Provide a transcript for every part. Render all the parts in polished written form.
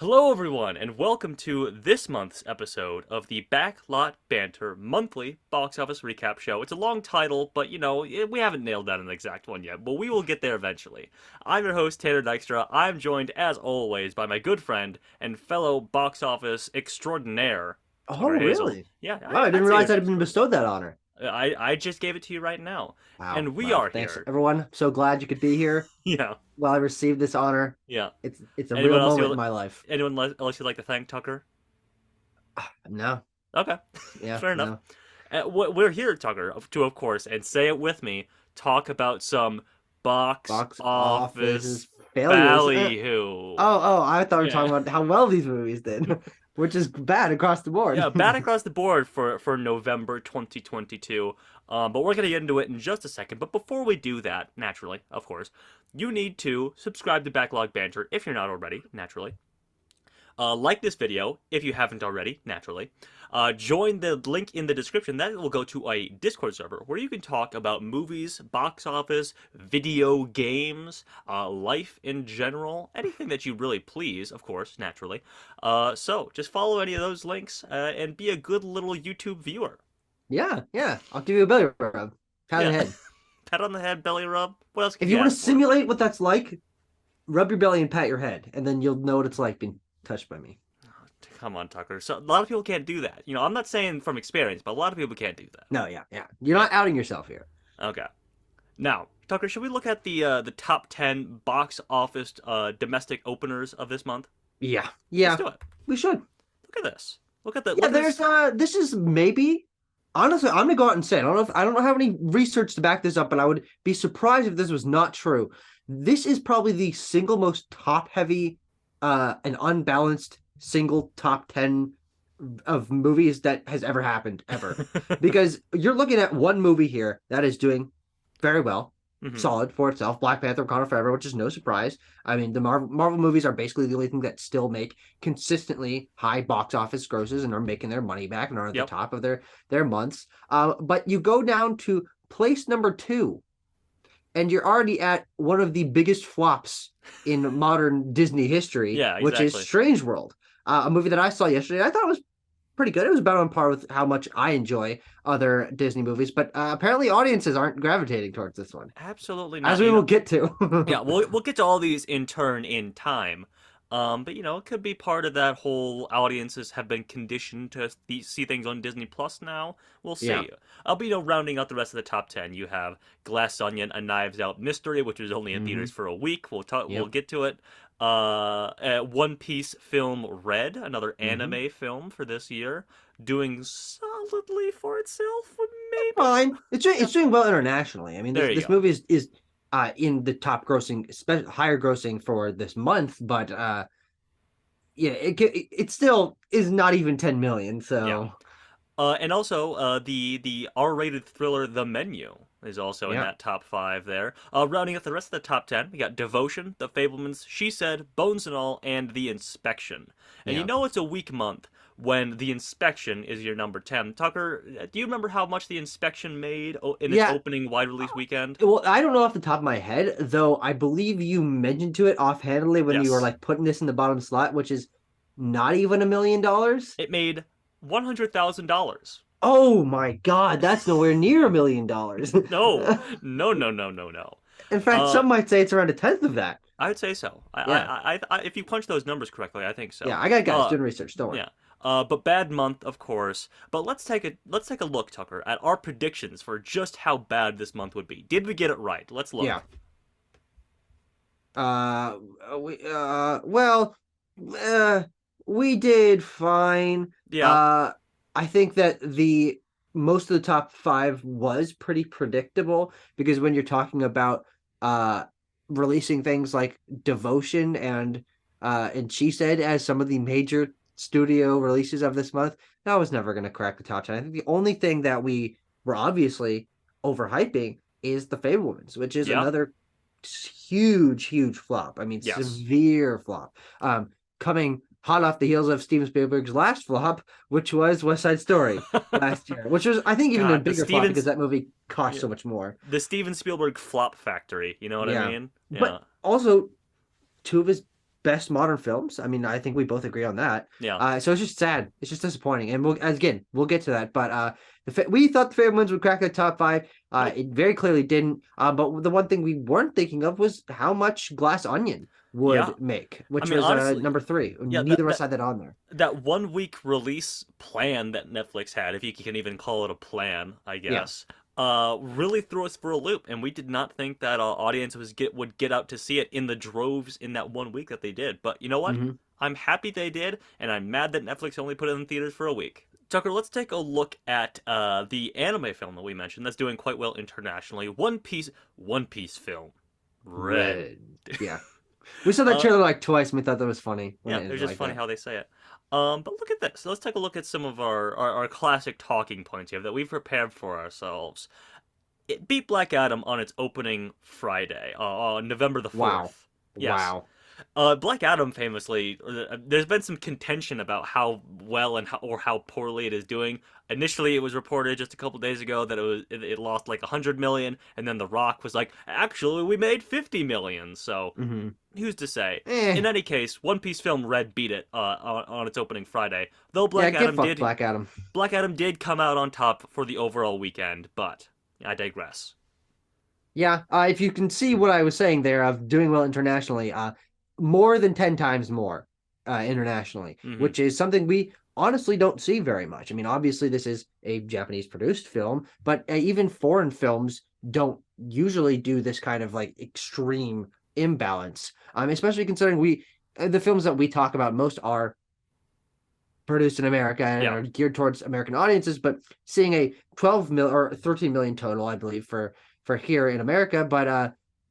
Hello, everyone, and welcome to this month's episode of the Backlot Banter monthly box office recap show. It's a long title, but we haven't nailed down an exact one yet, but we will get there eventually. I'm your host, Tanner Dykstra. I'm joined, as always, by my good friend and fellow box office extraordinaire, Oh, Tucker Hazel. really? Yeah, Wow, I I'd didn't say realize it's I'd been extraordinary. bestowed that honor. I just gave it to you right now. Wow, And we wow. are Thanks, here. everyone. I'm so glad you could be here Yeah, while I received this honor. yeah. It's a real Anyone else moment in you my life. else you'd like to thank, Tucker? No, Okay, yeah, fair enough. no. We're here, Tucker, to, of course, and say it with me, talk about some box Box office office's failures. ballyhoo. I thought we were Yeah. talking about how well these movies did, which is bad across the board. Yeah, bad across the board for November 2022. But we're going to get into it in just a second. But before we do that, naturally, of course, you need to subscribe to Backlog Banter if you're not already, naturally. Like this video if you haven't already, naturally. Join the link in the description. That will go to a Discord server where you can talk about movies, box office, video games, life in general, anything that you really please, of course, naturally. So just follow any of those links and be a good little YouTube viewer. Yeah, yeah. I'll give you a belly rub. Pat on the Yeah. head. Pat on the head, belly rub. What else If could you you want to ask for? simulate what that's like, rub your belly and pat your head, and then you'll know what it's like being touched by me. Come on, Tucker. So a lot of people can't do that. I'm not saying from experience, but a lot of people can't do that. No, yeah, yeah. You're Yeah. not outing yourself here. Okay. Now, Tucker, should we look at the top 10 box office domestic openers of this month? Yeah, Let's yeah. do it. We should. Look at this. Look at the Yeah, look at there's this. this is maybe honestly, I'm gonna go out and say I don't know how any research to back this up, but I would be surprised if this was not true. This is probably the single most top heavy and unbalanced single top 10 of movies that has ever happened ever. Because you're looking at one movie here that is doing very well, Hmm. solid for itself. Black Panther, Wakanda Forever, which is no surprise. I mean, the Marvel movies are basically the only thing that still make consistently high box office grosses and are making their money back and are at the Yep. top of their months. But you go down to place number two, and you're already at one of the biggest flops in modern Disney history, Yeah, which is exactly. Strange World, a movie that I saw yesterday. I thought it was pretty good. It was about on par with how much I enjoy other Disney movies, but apparently audiences aren't gravitating towards this one, Absolutely as not. we will get to. Yeah, we'll get to all these in turn in time. But it could be part of that whole audiences have been conditioned to see things on Disney Plus now. We'll Yeah. see. But rounding out the rest of the top 10, you have Glass Onion, A Knives Out Mystery, which was only in theaters Mm-hmm. for a week. We'll Yep. get to it. One Piece film Red, another Mm-hmm. anime film for this year, doing solidly for itself, maybe. Fine. Yeah, It's doing well internationally. I mean, there you this go. movie is in the top grossing, higher grossing for this month, but yeah, it still is not even 10 million. Yeah. So And also, the R-rated thriller The Menu is also in yeah, that top five there. Rounding up the rest of the top 10, we got Devotion, The Fablemans, She Said, Bones and All, and The Inspection. And yeah. it's a weak month when The Inspection is your number 10. Tucker, do you remember how much The Inspection made in its Yeah. opening wide release weekend? Well, I don't know off the top of my head, though I believe you mentioned to it offhandedly when you were Yes. like putting this in the bottom slot, which is not even $1 million. It made $100,000. Oh my God, that's nowhere near $1 million. No, no, no, no, no, no. In fact, Uh, some might say it's around a tenth of that. I would say so. Yeah, If you punch those numbers correctly, I think yeah. so. I got guys Uh, doing research. Don't worry. yeah. But bad month, of course. But let's take a look, Tucker, at our predictions for just how bad this month would be. Did we get it right? Let's Yeah. look. We well, uh, we did fine. Yeah. Uh, I think that the most of the top five was pretty predictable because when you're talking about uh releasing things like Devotion and She Said as some of the major studio releases of this month, that was never going to crack the top 10. I think the only thing that we were obviously overhyping is The Fablemans, which is Yeah. another huge flop. I mean, Yes. severe flop. Coming hot off the heels of Steven Spielberg's last flop, which was West Side Story last year, which was I think even a God, bigger flop because that movie cost yeah, so much more. the Steven Spielberg flop factory. You know what I Yeah, mean? Yeah. but also two of his best modern films. I mean, I think we both agree on that. Yeah. So it's just sad. It's just disappointing. And we'll get to that. But we thought The Fabelmans would crack the top five. Nope. It very clearly didn't. But the one thing we weren't thinking of was how much Glass Onion Yeah. would make, I which mean, was honestly, number three. yeah, Neither of us had that on there. that 1 week release plan that Netflix had, if you can even call it a plan, I Yeah. guess, really threw us for a loop, and we did not think that audience would get out to see it in the droves in that 1 week that they did. But you know what? Hmm. I'm happy they did, and I'm mad that Netflix only put it in theaters for a week. Tucker, let's take a look at the anime film that we mentioned that's doing quite well internationally. One Piece film, Red. Red. Yeah. We saw that Uh, trailer like twice and we thought that was funny when Yeah, it it's ended just like funny that. how they say it. But look at this. Let's take a look at some of our classic talking points here that we've prepared for ourselves. It beat Black Adam on its opening Friday, on November the Wow. 4th. Yes. Wow. Black Adam famously, there's been some contention about how well or how poorly it is doing. Initially, it was reported just a couple days ago that it lost like 100 million, and then The Rock was like, actually, we made 50 million. So Hmm. who's to say? Eh. In any case, One Piece film Red beat it on its opening Friday. Though Yeah, get fucked, Black Adam. Black Adam did come out on top for the overall weekend, but I digress. Yeah, if you can see what I was saying there of doing well internationally, more than 10 times more internationally, Hmm. which is something we honestly don't see very much. I mean, obviously, this is a Japanese produced film, but even foreign films don't usually do this kind of like extreme imbalance, especially considering the films that we talk about most are produced in America and Yeah, are geared towards American audiences, but seeing a 12 mil or 13 million total, I believe, for here in America, but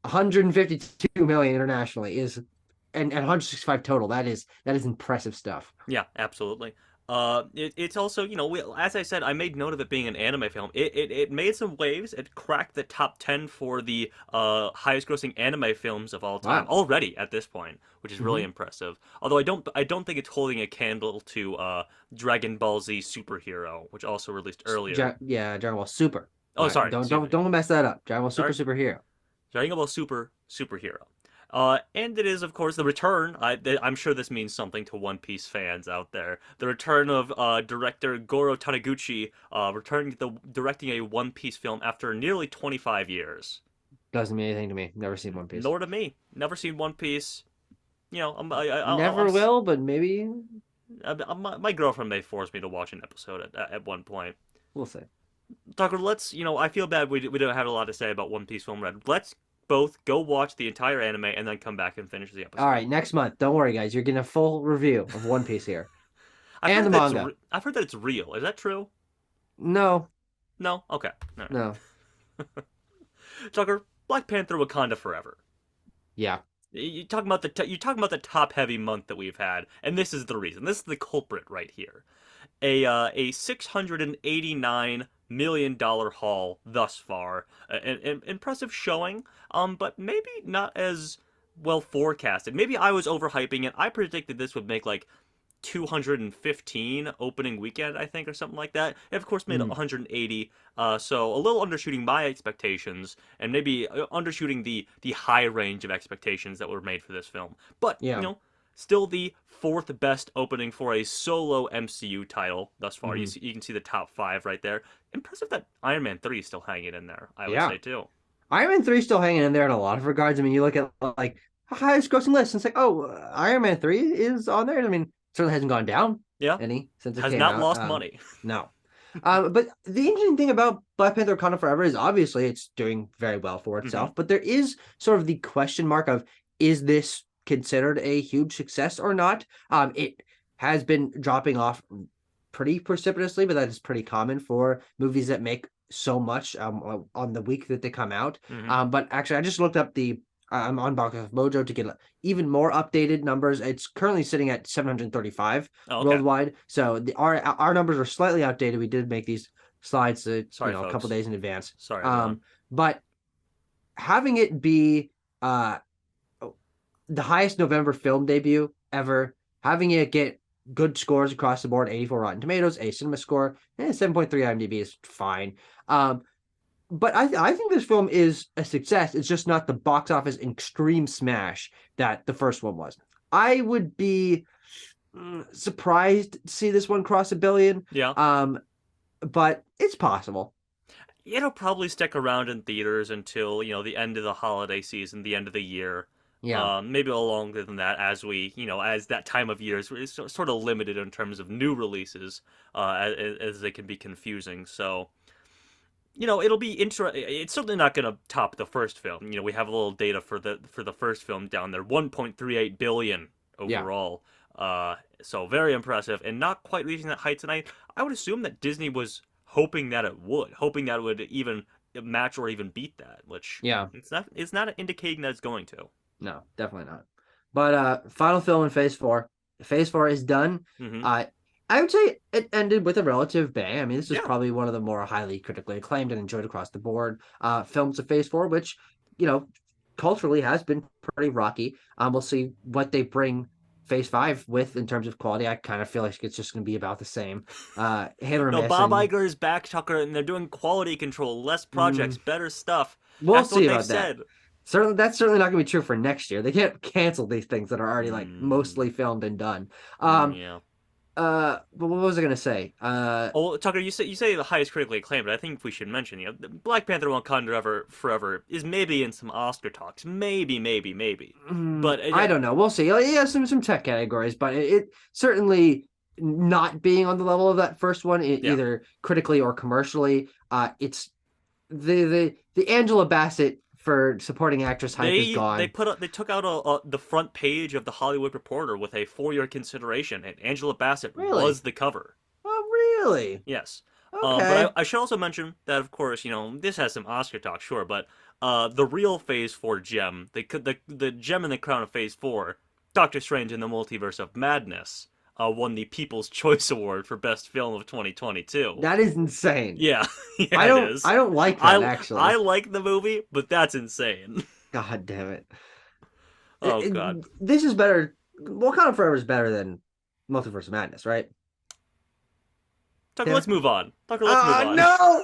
152 million internationally is and 165 total. That is impressive stuff. yeah, absolutely. It's also, as I said, I made note of it being an anime film. It made some waves. It cracked the top 10 for the highest grossing anime films of all time Wow. already at this point, which is really Hmm. impressive. Although I don't think it's holding a candle to Dragon Ball Z Superhero, which also released earlier. Yeah, Dragon Ball Super. Oh, sorry, Don't excuse don't me. don't mess that up. Dragon Ball Super Sorry. Superhero. Dragon Ball Superhero. And it is, of course, the return. I'm sure this means something to One Piece fans out there. The return of director Goro Taniguchi, returning to directing a One Piece film after nearly 25 years. Doesn't mean anything to me. Never seen One Piece. Nor to me. Never seen One Piece. Never will, but maybe My girlfriend may force me to watch an episode at one point. we'll see. Tucker, I feel bad we don't have a lot to say about One Piece Film Red. Let's both go watch the entire anime and then come back and finish the episode. All right, next month. Don't worry, guys. You're getting a full review of One Piece here and the manga. I've heard that it's real. Is that true? No, No. Okay. All right. no, Tucker, Black Panther: Wakanda Forever. yeah. You talking about the top heavy month that we've had, and this is the reason. This is the culprit right here. A $689 million haul thus far. An impressive showing, but maybe not as well forecasted. Maybe I was overhyping it. I predicted this would make like 215 opening weekend, I think, or something like that. It, of course, made Mm. 180, so a little undershooting my expectations, and maybe undershooting the high range of expectations that were made for this film. But, Yeah. still the fourth best opening for a solo MCU title thus far. Mhm. You can see the top five right there. Impressive that Iron Man 3 is still hanging in there, I would Yeah. say, too. Iron Man 3 is still hanging in there in a lot of regards. I mean, you look at like highest grossing list, and it's like, oh, Iron Man 3 is on there. I mean, certainly hasn't gone down Yeah, any since it has came not out. lost money. No. But the interesting thing about Black Panther Wakanda Forever is obviously it's doing very well for itself, but there is sort of the question mark of, is this considered a huge success or not? It has been dropping off pretty precipitously, but that is pretty common for movies that make so much on the week that they come out. Hmm. But actually, I just looked up I'm on Box Office Mojo to get even more updated numbers. It's currently sitting at 735 Oh, okay. worldwide. So our numbers are slightly outdated. We did make these slides, Sorry, a folks. couple days in advance. Sorry, everyone. But having it be the highest November film debut ever, having it get good scores across the board, 84 Rotten Tomatoes, a cinema score, 7.3 IMDb is fine. But I think this film is a success. It's just not the box office extreme smash that the first one was. I would be surprised to see this one cross a billion. Yeah. Um, but it's possible. It'll probably stick around in theaters until, the end of the holiday season, the end of the year. Yeah. Maybe a little longer than that, as that time of year is sort of limited in terms of new releases, as they can be confusing. So, it'll be interesting. It's certainly not going to top the first film. We have a little data for the first film down there, 1.38 billion Yeah. overall. So very impressive, and not quite reaching that height tonight. I would assume that Disney was hoping that it would even match or even beat that, which Yeah. it's not indicating that it's going to. No, definitely not. But final film in phase four. Phase four is done. Hmm. Uh I would say it ended with a relative bang. I mean, this is Yeah. probably one of the more highly critically acclaimed and enjoyed across the board films of phase four, which, you know, culturally has been pretty rocky. We'll see what they bring phase five with in terms of quality. I kind of feel like it's just gonna be about the same. Hit or No, miss, Bob and Iger is back, Tucker, and they're doing quality control, less projects, better stuff. we'll That's what see they've about that. said. Certainly, that's certainly not going to be true for next year. They can't cancel these things that are already like Mm, mostly filmed and done. Um, yeah. but what was I going to say? Oh, Tucker, you say the highest critically acclaimed, but I think we should mention, Black Panther: Wakanda Forever is maybe in some Oscar talks, maybe, but I don't know. We'll see. Yeah, some tech categories, but it certainly not being on the level of that first one, yeah, either critically or commercially. It's the Angela Bassett for supporting actress hype is they gone. put they took out the front page of the Hollywood Reporter with a 4-year consideration, and Angela Bassett was Really? the cover. Oh, really? Yes. But I, Okay. I should also mention that, of course, this has some Oscar talk, sure, but the real Phase 4 gem, the gem in the crown of Phase 4, Doctor Strange in the Multiverse of Madness, won the People's Choice Award for Best Film of 2022. That is insane. Yeah, I yeah, it don't is. I don't like that I actually. like the movie, but that's insane. God damn it. Oh, God. This is better. Wakanda Forever is better than Multiverse of Madness, right? Tucker, let's Taylor? move on. Tucker, let's move on. No.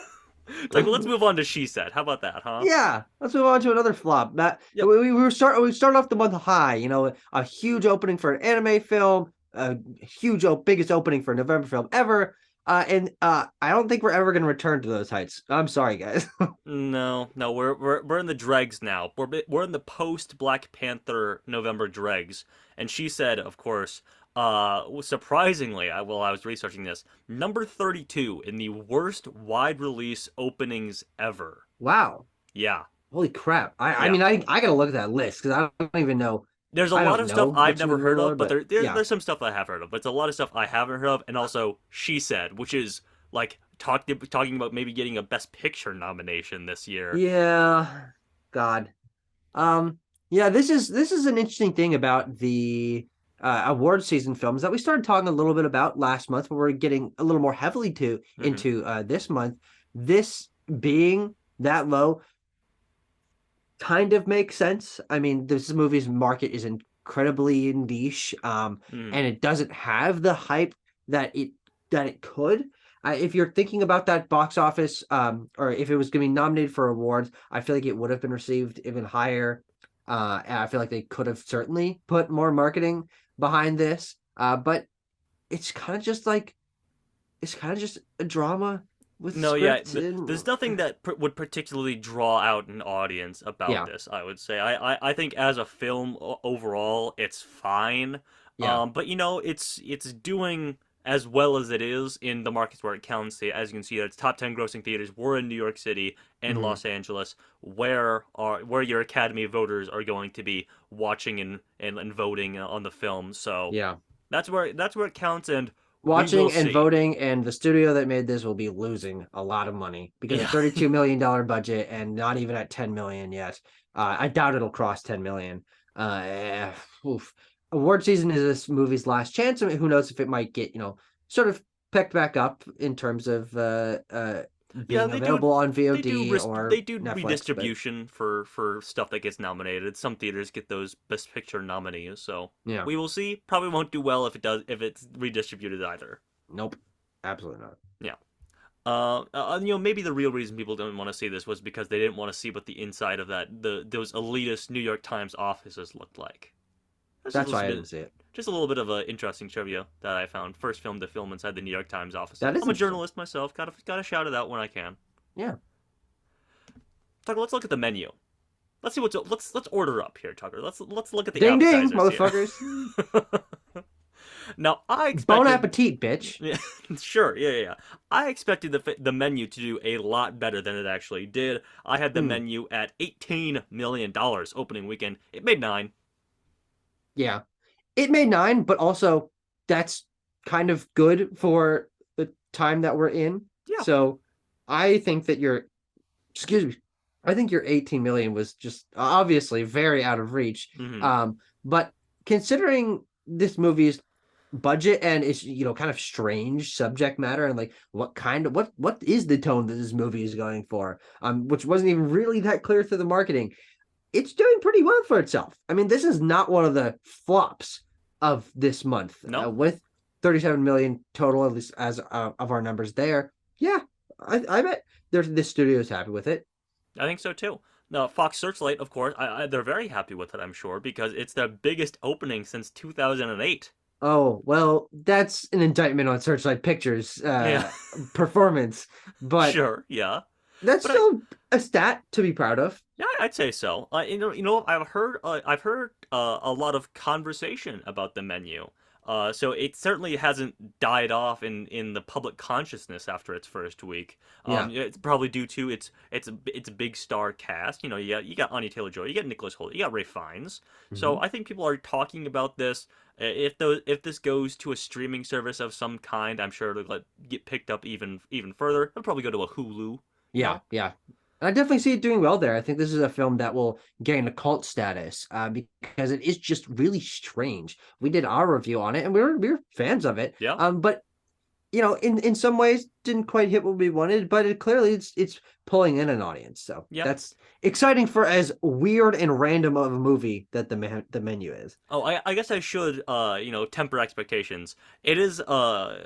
Tucker, let's move on to She Said. How about that, huh? Yeah, let's move on to another flop. Matt, Yep. we started off the month high. A huge opening for an anime film, a huge biggest opening for a November film ever. And I don't think we're ever going to return to those heights. I'm sorry, guys. No, no, we're in the dregs now. We're in the post Black Panther November dregs, and She Said, of course, surprisingly, while I was researching this, number 32 in the worst wide release openings ever. Wow, Yeah, holy crap! I yeah. mean, I got to look at that list because I don't even know. There's a I lot don't of stuff know I've which never movie we're heard of, on, but but yeah, there's some stuff that I have heard of. But it's a lot of stuff I haven't heard of, and also She Said, which is like talking about maybe getting a Best Picture nomination this year. yeah, God. Um, yeah, this is an interesting thing about the award season films that we started talking a little bit about last month, but we're getting a little more heavily to Hmm. into this month. This being that low kind of makes sense. I mean, this movie's market is incredibly niche, Hmm. and it doesn't have the hype that it could. If you're thinking about that box office, or if it was going to be nominated for awards, I feel like it would have been received even higher. And I feel like they could have certainly put more marketing behind this. But it's kind of just like it's kind of just a drama with No, yeah, script and there's nothing that would particularly draw out an audience about yeah, this. I would say. I think as a film overall, it's fine. yeah. But it's doing as well as it is in the markets where it counts. As you can see, its top 10 grossing theaters were in New York City and Mhm. Los Angeles, where your Academy voters are going to be watching and voting on the film. So Yeah. that's where it counts, and we will Watching and see. voting, and the studio that made this will be losing a lot of money because a Yeah. $32 million budget and not even at 10 million yet. I doubt it'll cross 10 million. Oof. Award season is this movie's last chance. I mean, who knows if it might get, sort of picked back up in terms of Yeah, being available on VOD they or do Netflix, but redistribution for stuff that gets nominated. Some theaters get those Best Picture nominees, so yeah, we will see. Probably won't do well if it's redistributed either. nope, absolutely not. Yeah. Maybe the real reason people didn't want to see this was because they didn't want to see what the inside of those elitist New York Times offices looked like. That's That's just why a I didn't bit, see it. just a little bit of interesting trivia that I found. First film to film inside the New York Times That offices. is I'm a interesting. journalist myself. Gotta shout it out when I can. Yeah. Tucker, let's look at the menu. Let's see let's order up here, Tucker. Let's look at the Ding ding, appetizers here. motherfuckers. Now I Bon expected, appetit, bitch. yeah, sure, yeah. I expected the menu to do a lot better than it actually did. I had the Hmm. menu at $18 million opening weekend. It made nine. Yeah. It made nine, but also that's kind of good for the time that we're in. Yeah. So I think that your excuse me, I think your 18 million was just obviously very out of reach. Mm-hmm. But considering this movie's budget and its kind of strange subject matter and like what is the tone that this movie is going for, which wasn't even really that clear through the marketing, it's doing pretty well for itself. I mean, this is not one of the flops of this month, No, with 37 million total, at least as of our numbers there. Yeah, I bet this studio is happy with it. I think so too. Now, Fox Searchlight, of course, they're very happy with it, I'm sure, because it's their biggest opening since 2008. Oh, well, that's an indictment on Searchlight Pictures Yeah, performance, but sure, yeah. that's But I, still a stat to be proud of. yeah, I'd say so. I've heard a lot of conversation about the menu. So it certainly hasn't died off in the public consciousness after its first week. Yeah. It's probably due to its big star cast. You got Anya Taylor-Joy, you got Nicholas Hoult, you got Ray Fiennes. So Hmm. I think people are talking about this. If this goes to a streaming service of some kind, I'm sure it'll get picked up even further. It'll probably go to a Hulu. You Yeah, know? yeah. I definitely see it doing well there. I think this is a film that will gain a cult status, because it is just really strange. We did our review on it, and we were fans of it. Yeah. But in some ways didn't quite hit what we wanted, but it's pulling in an audience. So Yeah. that's exciting for as weird and random of a movie that the menu is. Oh, I guess I should, temper expectations. It is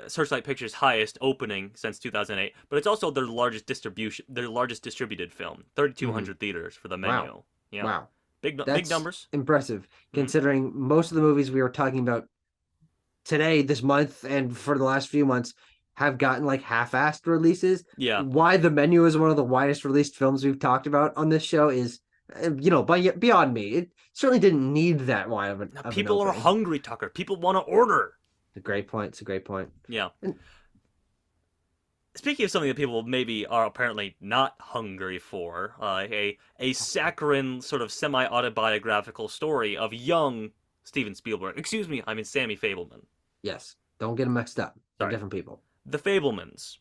Searchlight Pictures' highest opening since 2008, but it's also their largest distributed film. Mhm. 3,200 theaters for the Wow. menu. Yeah, Wow. big That's numbers. impressive Hmm. considering most of the movies we were talking about today, this month, and for the last few months have gotten like half-assed releases. Yeah, Why the menu is one of the widest released films we've talked about on this show is, beyond me. It certainly didn't need that wide of now an people are opening. hungry, Tucker. People want to order. It's a great point. It's a great point. Yeah. And Speaking of something that people maybe are apparently not hungry for, a saccharine sort of semi-autobiographical story of young Steven Spielberg. Excuse me, I mean Sammy Fableman. yes, don't get them mixed up. They're Sorry, different people. The Fablemans.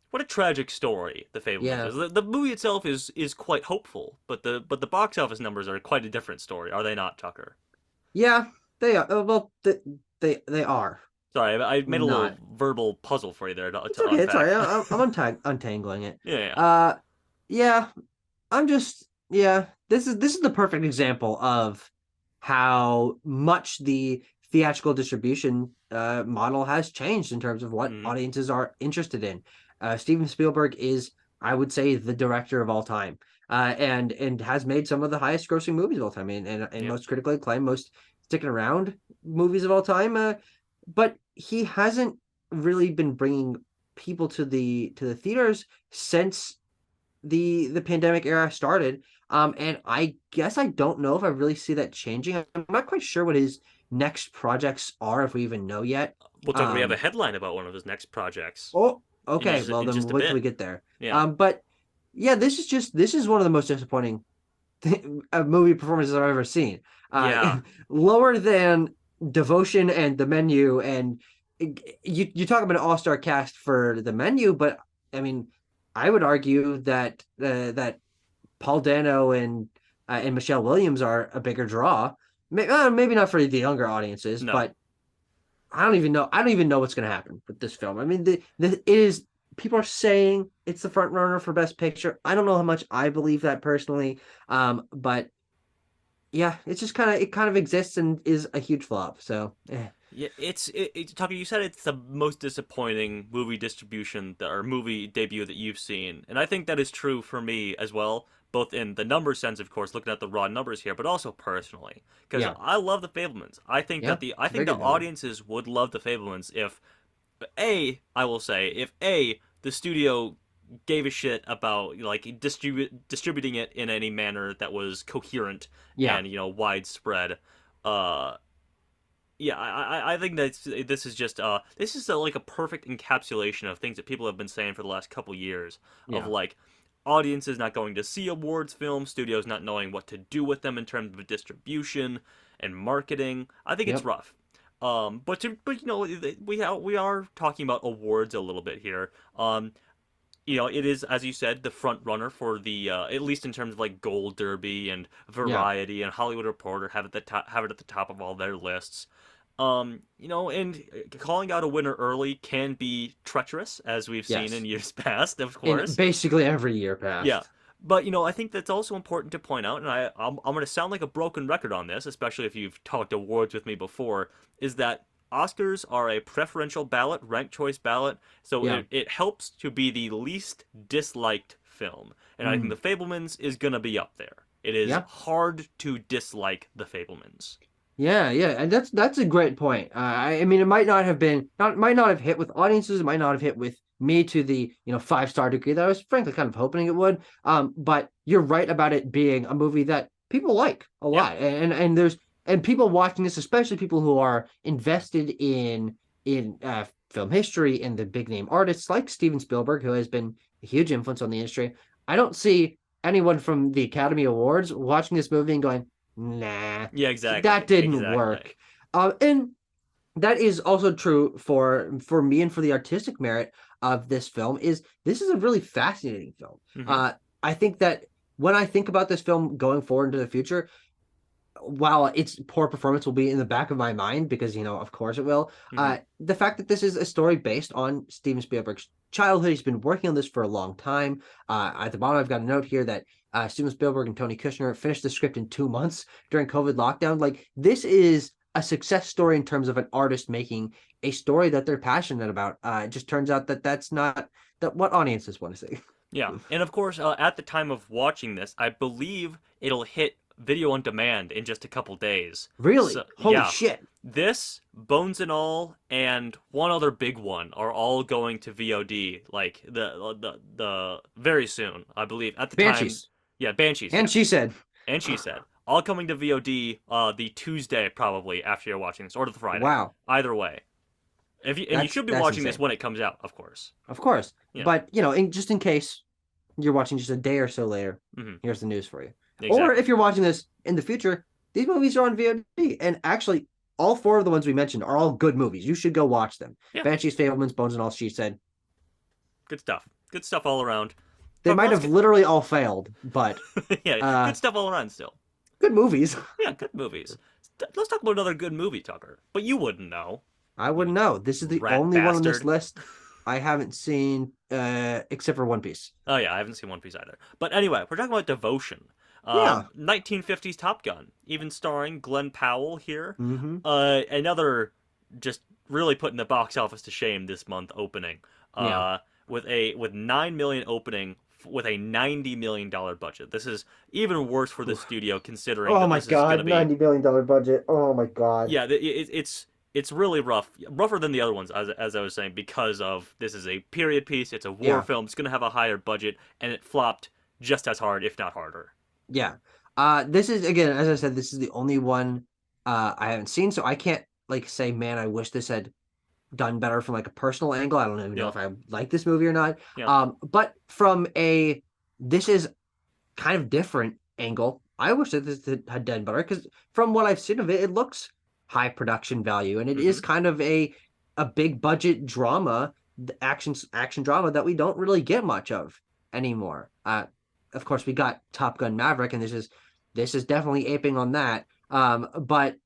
What a tragic story The Fablemans Yeah, is. The movie itself is quite hopeful, but the box office numbers are quite a different story, are they not, Tucker? yeah, they are. Well, they are Sorry, I made a little not. verbal puzzle for you there It's to okay. It's all unpack. right. Untangling it. Yeah, yeah, Uh, yeah, this is the perfect example of how much the theatrical distribution model has changed in terms of what mm, audiences are interested in. Steven Spielberg is, I would say, the director of all time, and has made some of the highest grossing movies of all time, and yeah, most critically acclaimed, most sticking around movies of all time. But he hasn't really been bringing people to the theaters since the pandemic era started. And I guess I don't know if I really see that changing. I'm not quite sure what his next projects are, if we even know yet. Well, Tucker, we have a Um, headline about one of his next projects oh, okay. Well, in then just we'll a wait till bit. we get there. Yeah, But yeah, this is one of the most disappointing movie performances I've ever seen. yeah, Lower than Devotion and The Menu, and you talk about an all-star cast for The Menu, but I mean, I would argue that Paul Dano and Michelle Williams are a bigger draw. Maybe not for the younger audiences, no. but I don't even know. I don't even know what's going to happen with this film. I mean, it is. People are saying it's the front runner for Best Picture. I don't know how much I believe that personally, but yeah, it's just kind of exists and is a huge flop. So Yeah, Tucker. You said it's the most disappointing movie distribution or movie debut that you've seen, and I think that is true for me as well. both in the number sense, of course, looking at the raw numbers here, but also personally, because Yeah, I love the Fablemans. I think yeah, that I it's a very think the good movie. audiences would love the Fablemans if I will say, if the studio gave a shit about like distributing it in any manner that was coherent Yeah, and widespread. Uh, yeah, I think that this is like a perfect encapsulation of things that people have been saying for the last couple years of yeah, like audiences not going to see awards films, studios not knowing what to do with them in terms of distribution and marketing. I think it's yep, rough. But we are talking about awards a little bit here. It is, as you said, the front runner for the at least in terms of like Gold Derby and yeah, Variety and Hollywood Reporter have it at the top of all their lists. And calling out a winner early can be treacherous, as we've seen in yes. years past, of In course. basically every year Yeah. past. But I think that's also important to point out, and I'm going to sound like a broken record on this, especially if you've talked awards with me before, is that Oscars are a preferential ballot, ranked choice ballot, so Yeah. it helps to be the least disliked film. And I think Mm. The Fablemans is going to be up there. It is Yeah. hard to dislike The Fablemans. Yeah, yeah, and that's a great point. I mean, it might not have been, not might not have hit with audiences. It might not have hit with me to the 5-star degree that I was frankly kind of hoping it would. But you're right about it being a movie that people like a Yeah. lot, and there's and people watching this, especially people who are invested in film history and the big name artists like Steven Spielberg, who has been a huge influence on the industry. I don't see anyone from the Academy Awards watching this movie and going, nah, Yeah, that exactly. didn't Exactly. work. And that is also true for me and for the artistic merit of this film. Is this is a really fascinating film. Hmm. I think that when I think about this film going forward into the future, while its poor performance will be in the back of my mind because of course it will, Hmm. the fact that this is a story based on Steven Spielberg's childhood, he's been working on this for a long time. At the bottom I've got a note here that Steven Spielberg and Tony Kushner finished the script in 2 months during COVID lockdown. Like, this is a success story in terms of an artist making a story that they're passionate about. It just turns out that that's not that what audiences want to see. Yeah, and of course, at the time of watching this, I believe it'll hit video on demand in just a couple days. So Really, holy yeah, shit. this, Bones and All, and one other big one are all going to VOD like the very soon, I believe. At the time, Banshees. yeah, Banshees, And yes, she said, and she said all coming to VOD the Tuesday probably after you're watching this, or the Friday, wow, either way. And you should be that's watching this insane. when it comes out, of course. Of course. Yeah. But, just in case you're watching just a day or so later, Hmm. here's the news for you. Or Exactly. if you're watching this in the future, these movies are on VOD. And actually, all four of the ones we mentioned are all good movies. You should go watch them. Yeah. Banshees, Fablemans, Bones, and All She Said. Good stuff. Good stuff all around. They Tucker, might let's have get literally all failed, but yeah, uh, good stuff all around still. good movies. Yeah, good movies. Let's talk about another good movie, Tucker. But you wouldn't know, I you wouldn't know. This is the rat only one on this bastard. list I haven't seen, except for One Piece. Oh yeah, I haven't seen One Piece either. But anyway, we're talking about Devotion. Yeah. 1950s Top Gun, even starring Glenn Powell here. Mm-hmm. Another just really putting the box office to shame this month opening. Yeah. With 9 million opening with a $90 million budget. This is even worse for the Oof. studio considering Oh that my this is going to God, be $90 million budget. Oh my God. yeah, it's really rougher than the other ones, as I was saying, because of this is a period piece, it's a war Yeah. film, it's gonna have a higher budget, and it flopped just as hard, if not harder. Yeah. This is, again, as I said, this is the only one I haven't seen, so I can't like say, man, I wish this had done better from like a personal angle. I don't even know Yeah, if I like this movie or not. yeah, But from a this is kind of different angle, I wish that this had done better because from what I've seen of it, it looks high production value and it mm-hmm, is kind of a big budget drama, the action drama that we don't really get much of anymore. Of course, we got Top Gun Maverick, and this is definitely aping on that. But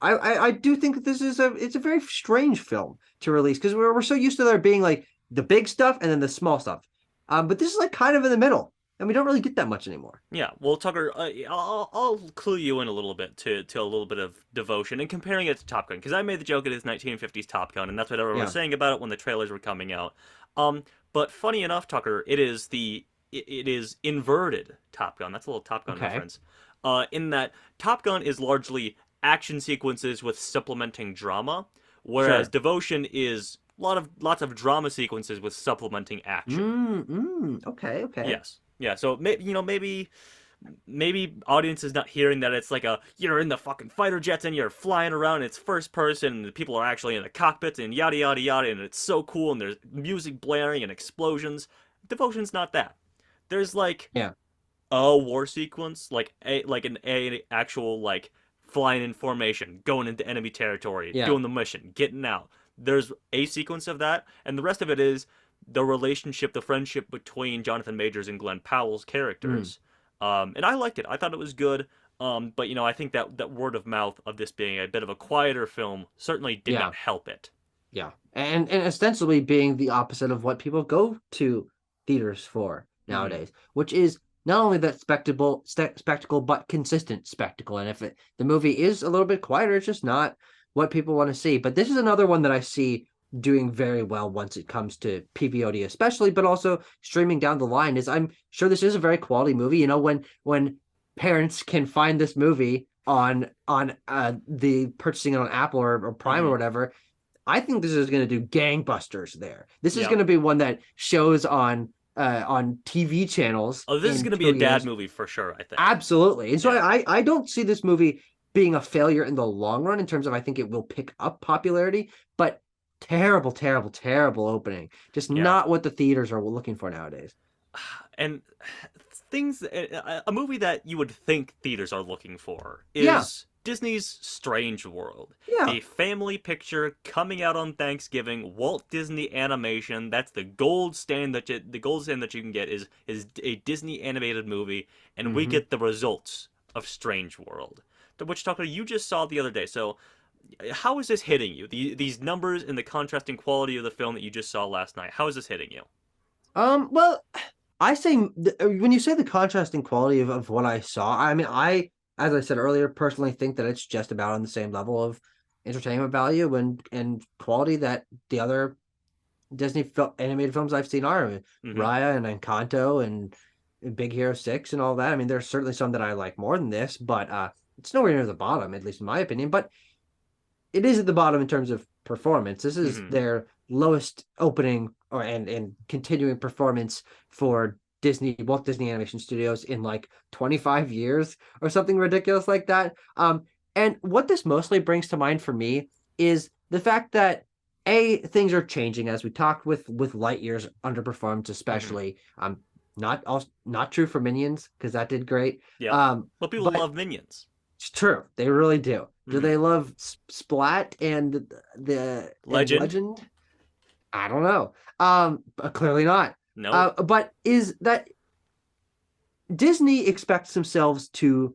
I do think that this is it's a very strange film to release because we're so used to there being like the big stuff and then the small stuff. But this is like kind of in the middle, and we don't really get that much anymore. yeah. Well, Tucker, I'll clue you in a little bit to a little bit of Devotion and comparing it to Top Gun because I made the joke it is 1950s Top Gun, and that's what everyone was Yeah. saying about it when the trailers were coming out. But funny enough, Tucker, it is the it is inverted Top Gun. That's a little Top Gun Okay, reference. In that Top Gun is largely action sequences with supplementing drama, whereas sure. Devotion is lots of drama sequences with supplementing action. Okay, okay. Yes. Yeah, so maybe audience is not hearing that it's like a you're in the fucking fighter jets and you're flying around, and it's first person and the people are actually in the cockpits and yada yada yada, and it's so cool and there's music blaring and explosions. Devotion's not that. There's like Yeah, a war sequence, like an actual like flying in formation, going into enemy territory, yeah. doing the mission, getting out. There's a sequence of that, and the rest of it is the relationship, the friendship between Jonathan Majors and Glenn Powell's Mm, characters. And I liked it. I thought it was good. But I think that word of mouth of this being a bit of a quieter film certainly did yeah. not help it. Yeah, and ostensibly being the opposite of what people go to theaters for Mm-hmm. nowadays, which is not only that spectacle, but consistent spectacle. And if the movie is a little bit quieter, it's just not what people want to see. But this is another one that I see doing very well once it comes to PVOD, especially, but also streaming down the line. Is I'm sure this is a very quality movie. When parents can find this movie on the purchasing it on Apple or Prime or Mm-hmm. whatever. I think this is going to do gangbusters there. This is Yeah. going to be one that shows on TV channels Oh, this is in going to be a two dad years. movie for sure, I think. Absolutely. And so Yeah. I don't see this movie being a failure in the long run in terms of I think it will pick up popularity, but terrible, terrible, terrible opening. Just Yeah. not what the theaters are looking for nowadays. And things a movie that you would think theaters are looking for Yeah. is Disney's Strange World, Yeah. a family picture coming out on Thanksgiving. Walt Disney Animation. That's the gold stand that you can get is a Disney animated movie, and we Hmm. get the results of Strange World, which Tucker you just saw the other day. So how is this hitting you? These numbers and the contrasting quality of the film that you just saw last night. How is this hitting you? Well, I say when you say the contrasting quality of what I saw, I mean, as I said earlier, personally think that it's just about on the same level of entertainment value and quality that the other animated films I've seen are. I mean, Mm-hmm. Raya and Encanto and Big Hero 6 and all that. I mean, there's certainly some that I like more than this, but it's nowhere near the bottom, at least in my opinion. But it is at the bottom in terms of performance. This is Mm-hmm. their lowest opening or and continuing performance for Walt Disney Animation Studios in like 25 years or something ridiculous like that. And what this mostly brings to mind for me is the fact that things are changing as we talked with Lightyear's underperformed, Mm-hmm. especially. Not true for Minions because that did great. Yep. Um, But people but love Minions. it's true. They really do. Do Mm-hmm. they love Splat and Legend? Legend? I don't know. But clearly not. Nope. But is that Disney expects themselves to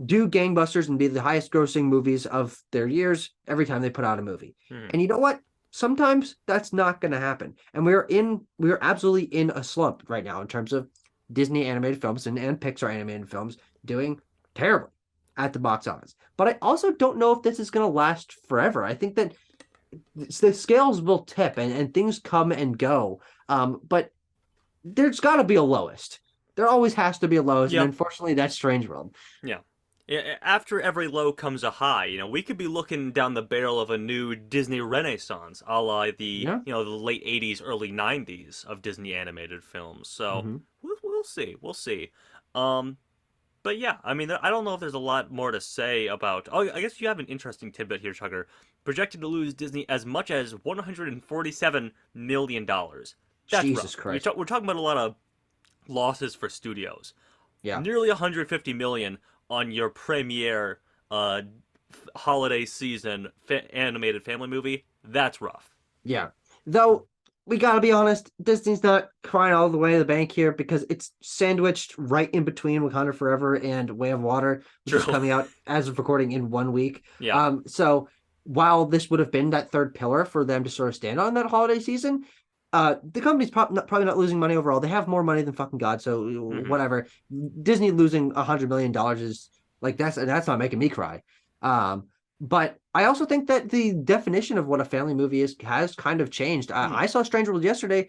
do gangbusters and be the highest grossing movies of their years every time they put out a movie. Mm-hmm. And you know what? Sometimes that's not going to happen. And we are absolutely in a slump right now in terms of Disney animated films and Pixar animated films doing terribly at the box office. But I also don't know if this is going to last forever. I think that the scales will tip and things come and go. But there's got to be a lowest. There always has to be a lowest, and Yep. unfortunately, that's Strange World. Yeah. After every low comes a high. We could be looking down the barrel of a new Disney Renaissance, a la Yeah. the late '80s, early '90s of Disney animated films. So Mm-hmm. we'll see, we'll see. Um, but yeah, I mean, I don't know if there's a lot more to say about. Oh, I guess you have an interesting tidbit here, Chucker. Projected to lose Disney as much as $147 million. That's Jesus rough. Christ. We're talking about a lot of losses for studios. Yeah. Nearly 150 million on your premiere holiday season animated family movie. That's rough. Yeah. Though we gotta be honest, Disney's not crying all the way to the bank here because it's sandwiched right in between Wakanda Forever and Way of Water, which is True. coming out as of recording in 1 week. Yeah. So while this would have been that third pillar for them to sort of stand on that holiday season, the company's probably not losing money overall. They have more money than fucking God, so Hmm. whatever. Disney losing $100 million is like that's not making me cry. Um, but I also think that the definition of what a family movie is has kind of changed. Hmm. I saw Stranger World yesterday.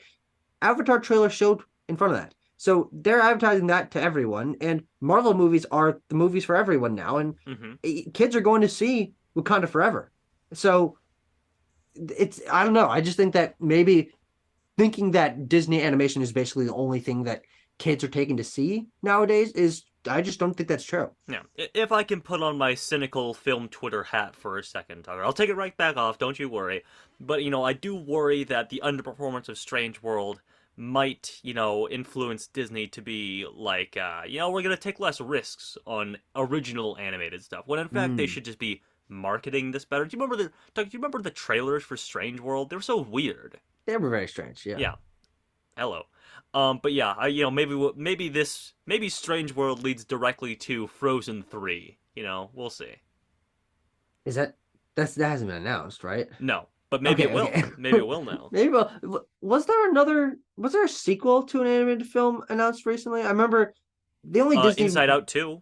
Avatar trailer showed in front of that. So they're advertising that to everyone, and Marvel movies are the movies for everyone now, and Hmm. kids are going to see Wakanda Forever. So it's I don't know. I just think that maybe thinking that Disney animation is basically the only thing that kids are taking to see nowadays is I just don't think that's true. Yeah. If I can put on my cynical film Twitter hat for a second, Tucker, I'll take it right back off. Don't you worry. But I do worry that the underperformance of Strange World might, influence Disney to be like, we're gonna take less risks on original animated stuff. When in fact they Mm. should just be marketing this better. Do you remember the trailers for Strange World? They were so weird. They were very strange. Yeah. Yeah. Hello. But yeah, maybe Strange World leads directly to Frozen 3. We'll see. Is that hasn't been announced, right? No, but maybe it Okay, will. okay. Maybe it will now. Maybe was there a sequel to an animated film announced recently? I remember the only Disney Inside Out 2.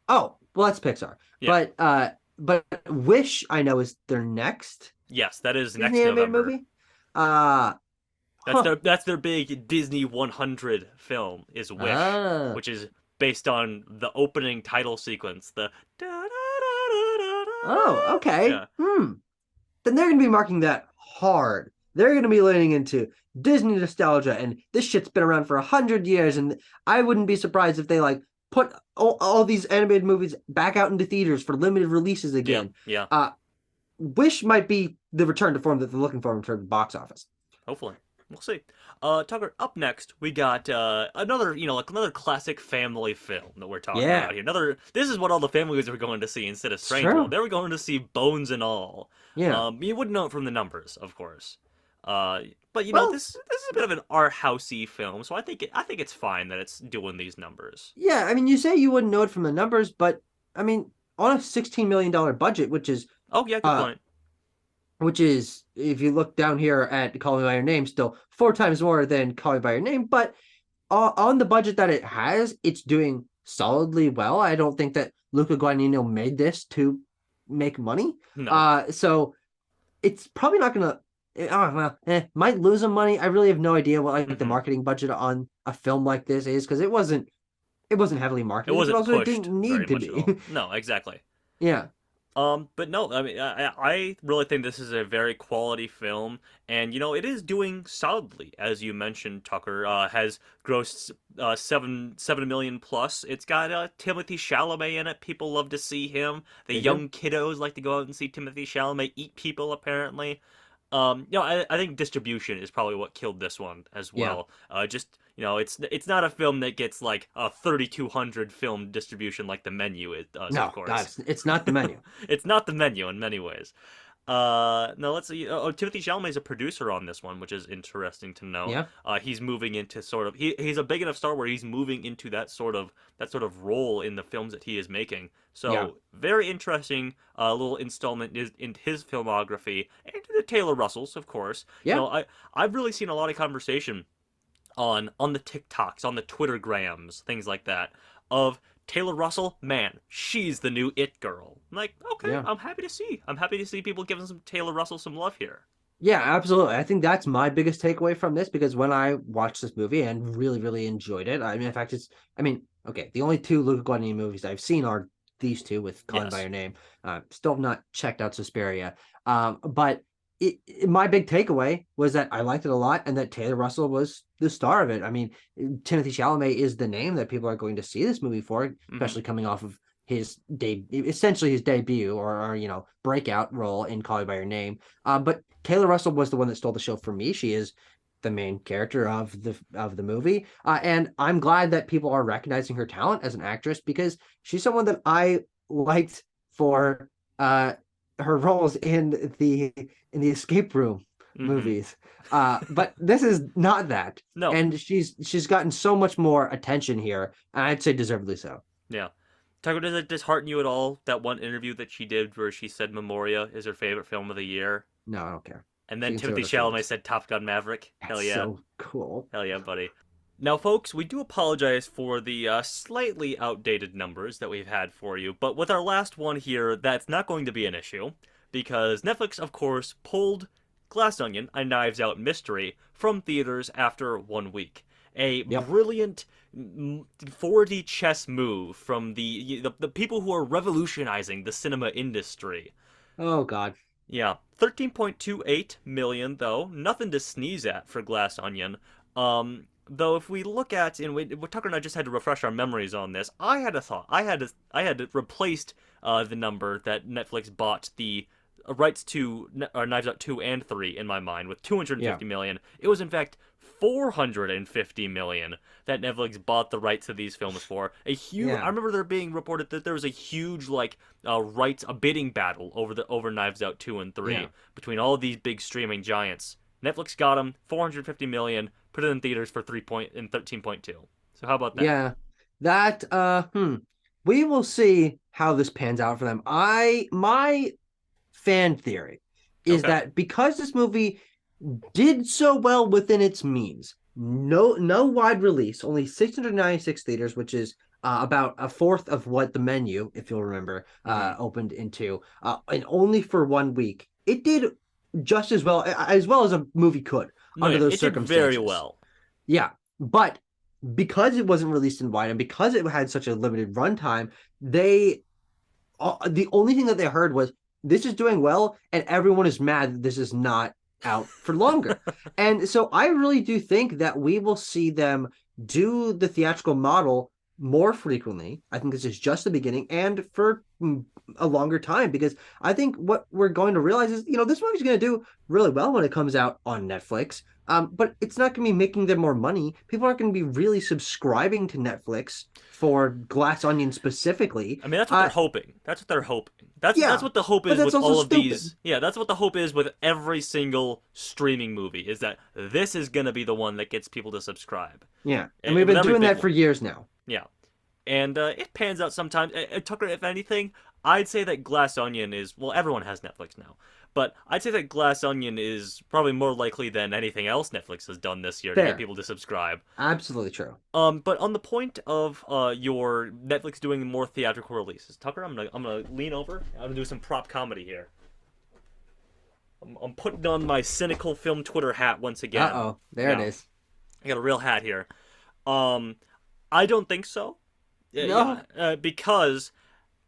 Oh, well that's Pixar. Yeah. But Wish I know is their next Yes, that is Disney next animated November. movie. Uh That's huh. their big Disney 100 film is Wish, Ah. which is based on the opening title sequence, the da da da da da Oh, da. okay. Yeah. Then they're gonna be marking that hard. They're gonna be leaning into Disney nostalgia, and this shit's been around for 100 years. And I wouldn't be surprised if they like put all these animated movies back out into theaters for limited releases Yeah. again. Yeah. Wish might be the return to form that they're looking for in terms of box office. Hopefully. We'll see. Tucker, up next, we got another, like another classic family film that we're talking Yeah, about here. This is what all the families were going to see instead of it's Strange World. true. They were going to see Bones and All. Yeah. You wouldn't know it from the numbers, of course. But Well, this is a bit of an art housey film, so I think it's fine that it's doing these numbers. yeah. I mean, you say you wouldn't know it from the numbers, but I mean, on a $16 million budget, Oh yeah, good uh, point. which is if you look down here at Call Me by Your Name, still 4 times more than Call Me by Your Name. But on the budget that it has, it's doing solidly well. I don't think that Luca Guadagnino made this to make money. No. So it's probably not gonna. Oh, well, might lose some money. I really have no idea what like the Hmm. marketing budget on a film like this is because it wasn't heavily It marketed, but wasn't also it didn't pushed very need to much at all. be. No, exactly. Yeah, But no, I mean, I really think this is a very quality film, and it is doing solidly, as you mentioned. Tucker has grossed 7 million plus. It's got Timothy Chalamet in it. People love to see him. The they do. young kiddos like to go out and see Timothy Chalamet eat people. Apparently, I think distribution is probably what killed this one as Yeah. well. Just it's not a film that gets like a 3,200 film distribution like The Menu it does, of No, God, course. it's not the menu. It's not The Menu in many ways. No, let's see. Oh, Timothy Chalamet is a producer on this one, which is interesting to note. Yeah, He's moving into sort of he's a big enough star where he's moving into that sort of role in the films that he is making. yeah, So very interesting little installment is in his filmography, and the Taylor Russells, of course. yeah. I've really seen a lot of conversation on the TikToks, on the Twittergrams, things like that, of Taylor Russell, man, she's the new it girl. I'm like, okay, Yeah. I'm happy to see. I'm happy to see people giving some Taylor Russell some love here. Yeah, absolutely. I think that's my biggest takeaway from this because when I watched this movie and really, really enjoyed it, I mean, in fact, okay, the only two Luca Guadagnino movies I've seen are these two with Call Me by Yes. Your Name. Still have not checked out Suspiria. But my big takeaway was that I liked it a lot and that Taylor Russell was the star of it. I mean, Timothy Chalamet is the name that people are going to see this movie for, Hmm. especially coming off of essentially his debut or breakout role in Call Me by Your Name. But Taylor Russell was the one that stole the show for me. She is the main character of the movie, and I'm glad that people are recognizing her talent as an actress because she's someone that I liked for her roles in the escape room Hmm. movies. But this is not that, No. and she's gotten so much more attention here, and I'd say deservedly so. Yeah. Tucker, does it dishearten you at all that one interview that she did where she said Memoria is her favorite film of the year? No, I don't care. And She then can say Timothy whatever she Chalamet wants. said Top Gun Maverick? Hell That's yeah. so cool. Hell yeah, buddy. Now, folks, we do apologize for the slightly outdated numbers that we've had for you, but with our last one here, that's not going to be an issue, because Netflix, of course, pulled Glass Onion, a Knives Out mystery, from theaters after 1 week. A Yep. brilliant 4D chess move from the people who are revolutionizing the cinema industry. Oh God. Yeah, 13.28 million though, nothing to sneeze at for Glass Onion. Though if we look at Tucker and I just had to refresh our memories on this. I had a thought. I had replaced the number that Netflix bought the rights to Knives Out 2 and 3 in my mind with 250 Yeah. million. It was in fact 450 million that Netflix bought the rights to these films for. I Yeah. remember there being reported that there was a huge a bidding battle over Knives Out 2 and 3 Yeah. between all of these big streaming giants. Netflix got them 450 million, put it in theaters for 13.2. So how about that? Yeah. That we will see how this pans out for them. I my fan theory is Okay. that because this movie did so well within its means, no wide release, only 696 theaters, which is about a fourth of what the Menu, if you'll remember, Mm-hmm. opened into, and only for 1 week. It did just as well as a movie could No, under yeah, those it did very circumstances. well. Yeah, but because it wasn't released in wide and because it had such a limited runtime, they the only thing that they heard was this is doing well, and everyone is mad that this is not out for longer. And so I really do think that we will see them do the theatrical model more frequently. I think this is just the beginning and for a longer time because I think what we're going to realize is, this movie's going to do really well when it comes out on Netflix. But it's not going to be making them more money. People aren't going to be really subscribing to Netflix for Glass Onion specifically. I mean, that's what they're hoping. That's what they're hoping. That's Yeah, what the hope but is that's with also all of stupid. these. Yeah, that's what the hope is with every single streaming movie is that this is gonna be the one that gets people to subscribe. Yeah, and we've With been every doing big that for one. years now. Yeah. And it pans out sometimes. Tucker, if anything, I'd say that Glass Onion is well. Everyone has Netflix now, but I'd say that Glass Onion is probably more likely than anything else Netflix has done this year to get Fair, people to subscribe. absolutely true. But on the point of your Netflix doing more theatrical releases, Tucker, I'm gonna lean over. I'm gonna do some prop comedy here. I'm putting on my cynical film Twitter hat once again. Uh-oh, there it Yeah, is. I got a real hat here. Um, I don't think so. Yeah, No, because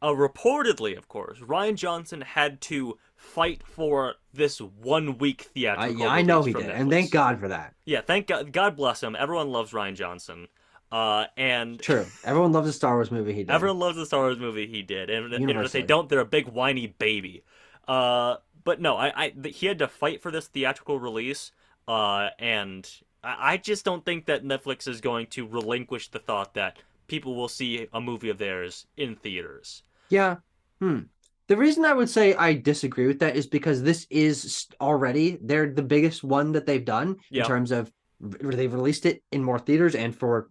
reportedly, of course, Ryan Johnson had to fight for this 1 week theatrical I know release he from did, and thank Netflix. God for that. Yeah, thank God. God bless him. Everyone loves Ryan Johnson. And True, everyone loves the Star Wars movie he did everyone loves the Star Wars movie he did. And if they universally. don't, they're a big whiny baby. But no, he had to fight for this theatrical release. And I just don't think that Netflix is going to relinquish the thought that people will see a movie of theirs in theaters. Yeah. Hmm. The reason I would say I disagree with that is because this is already they're the biggest one that they've done in Yeah. terms of they've released it in more theaters and for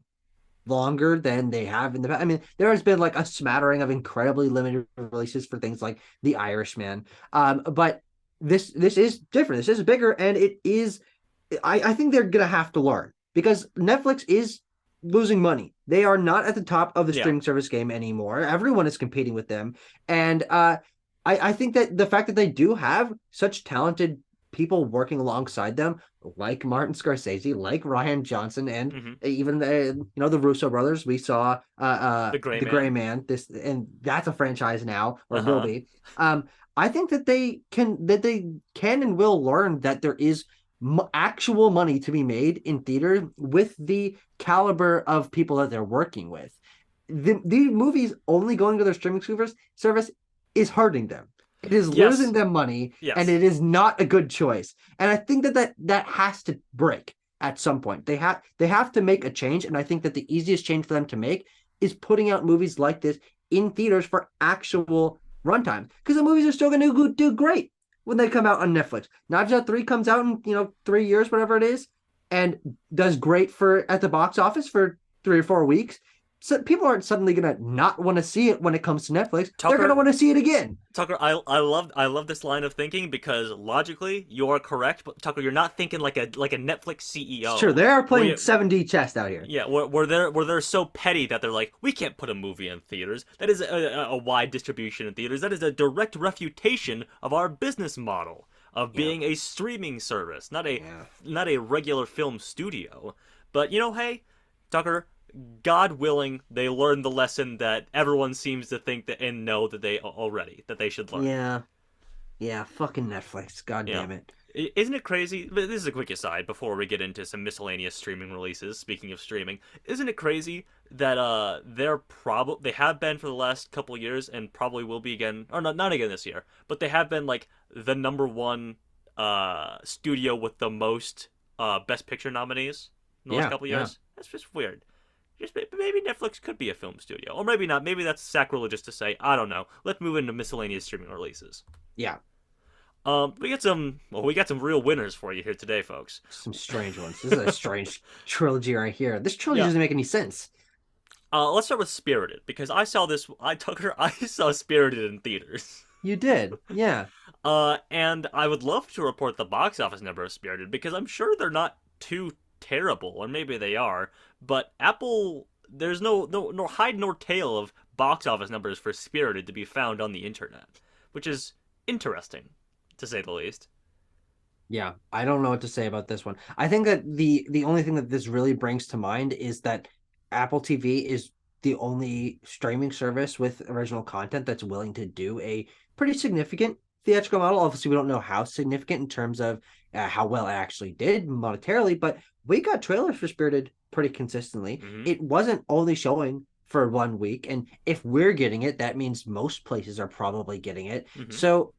longer than they have in the past. I mean, there has been like a smattering of incredibly limited releases for things like The Irishman. But this is different. This is bigger, and it is. I think they're gonna have to learn because Netflix is losing money. They are not at the top of the Yeah. streaming service game anymore. Everyone is competing with them, and I think that the fact that they do have such talented people working alongside them, like Martin Scorsese, like Ryan Johnson, and Hmm. even the Russo brothers. We saw The Gray the Gray Man. Man. This and that's a franchise now, or Uh will huh. be. I think that they can and will learn that there is actual money to be made in theater with the caliber of people that they're working with. The movies only going to their streaming service is hurting them. It is losing Yes. them money, and Yes. it is not a good choice. And I think that has to break at some point. They have to make a change, and I think that the easiest change for them to make is putting out movies like this in theaters for actual runtimes, because the movies are still going to do great when they come out on Netflix. Knives Out 3 comes out in 3 years, whatever it is, and does great for at the box office for 3 or 4 weeks. So people aren't suddenly gonna not want to see it when it comes to Netflix. They're gonna Tucker, want to see it again. Tucker, I love this line of thinking because logically you are correct, but Tucker, you're not thinking like a Netflix Sure, CEO. they are Where playing 7D chess out here. yeah, where they're so petty that they're like, we can't put a movie in theaters. That is a wide distribution in theaters. That is a direct refutation of our business model of Yeah, being a streaming service, not a yeah, not a regular film studio. But hey, Tucker, God willing, they learned the lesson that everyone seems to think that and know that they already that they should learn. Yeah, yeah, fucking Netflix. God You know, damn it. isn't it crazy? But this is a quick aside before we get into some miscellaneous streaming releases. Speaking of streaming, isn't it crazy that they have been for the last couple of years and probably will be again, or not again this year, but they have been like the number one studio with the most Best Picture nominees in the last Yeah, couple of yeah, years. That's just weird. Just maybe Netflix could be a film studio, or maybe not. Maybe that's sacrilegious to say. I don't know. Let's move into miscellaneous streaming releases. yeah. We got some real winners for you here today, folks. Some strange ones. This is a strange trilogy right here. This trilogy Yeah. doesn't make any sense. Let's start with Spirited because I saw this. I took her. I saw Spirited in theaters. You did. Yeah. And I would love to report the box office number of Spirited because I'm sure they're not too terrible, or maybe they are. But Apple, there's no hide nor tail of box office numbers for Spirited to be found on the internet, which is interesting, to say the least. Yeah, I don't know what to say about this one. I think that the only thing that this really brings to mind is that Apple TV is the only streaming service with original content that's willing to do a pretty significant theatrical model. Obviously, we don't know how significant in terms of how well it actually did monetarily, but we got trailers for Spirited pretty consistently. Mm-hmm. It wasn't only showing for 1 week, and if we're getting it, that means most places are probably getting it. Mm-hmm. So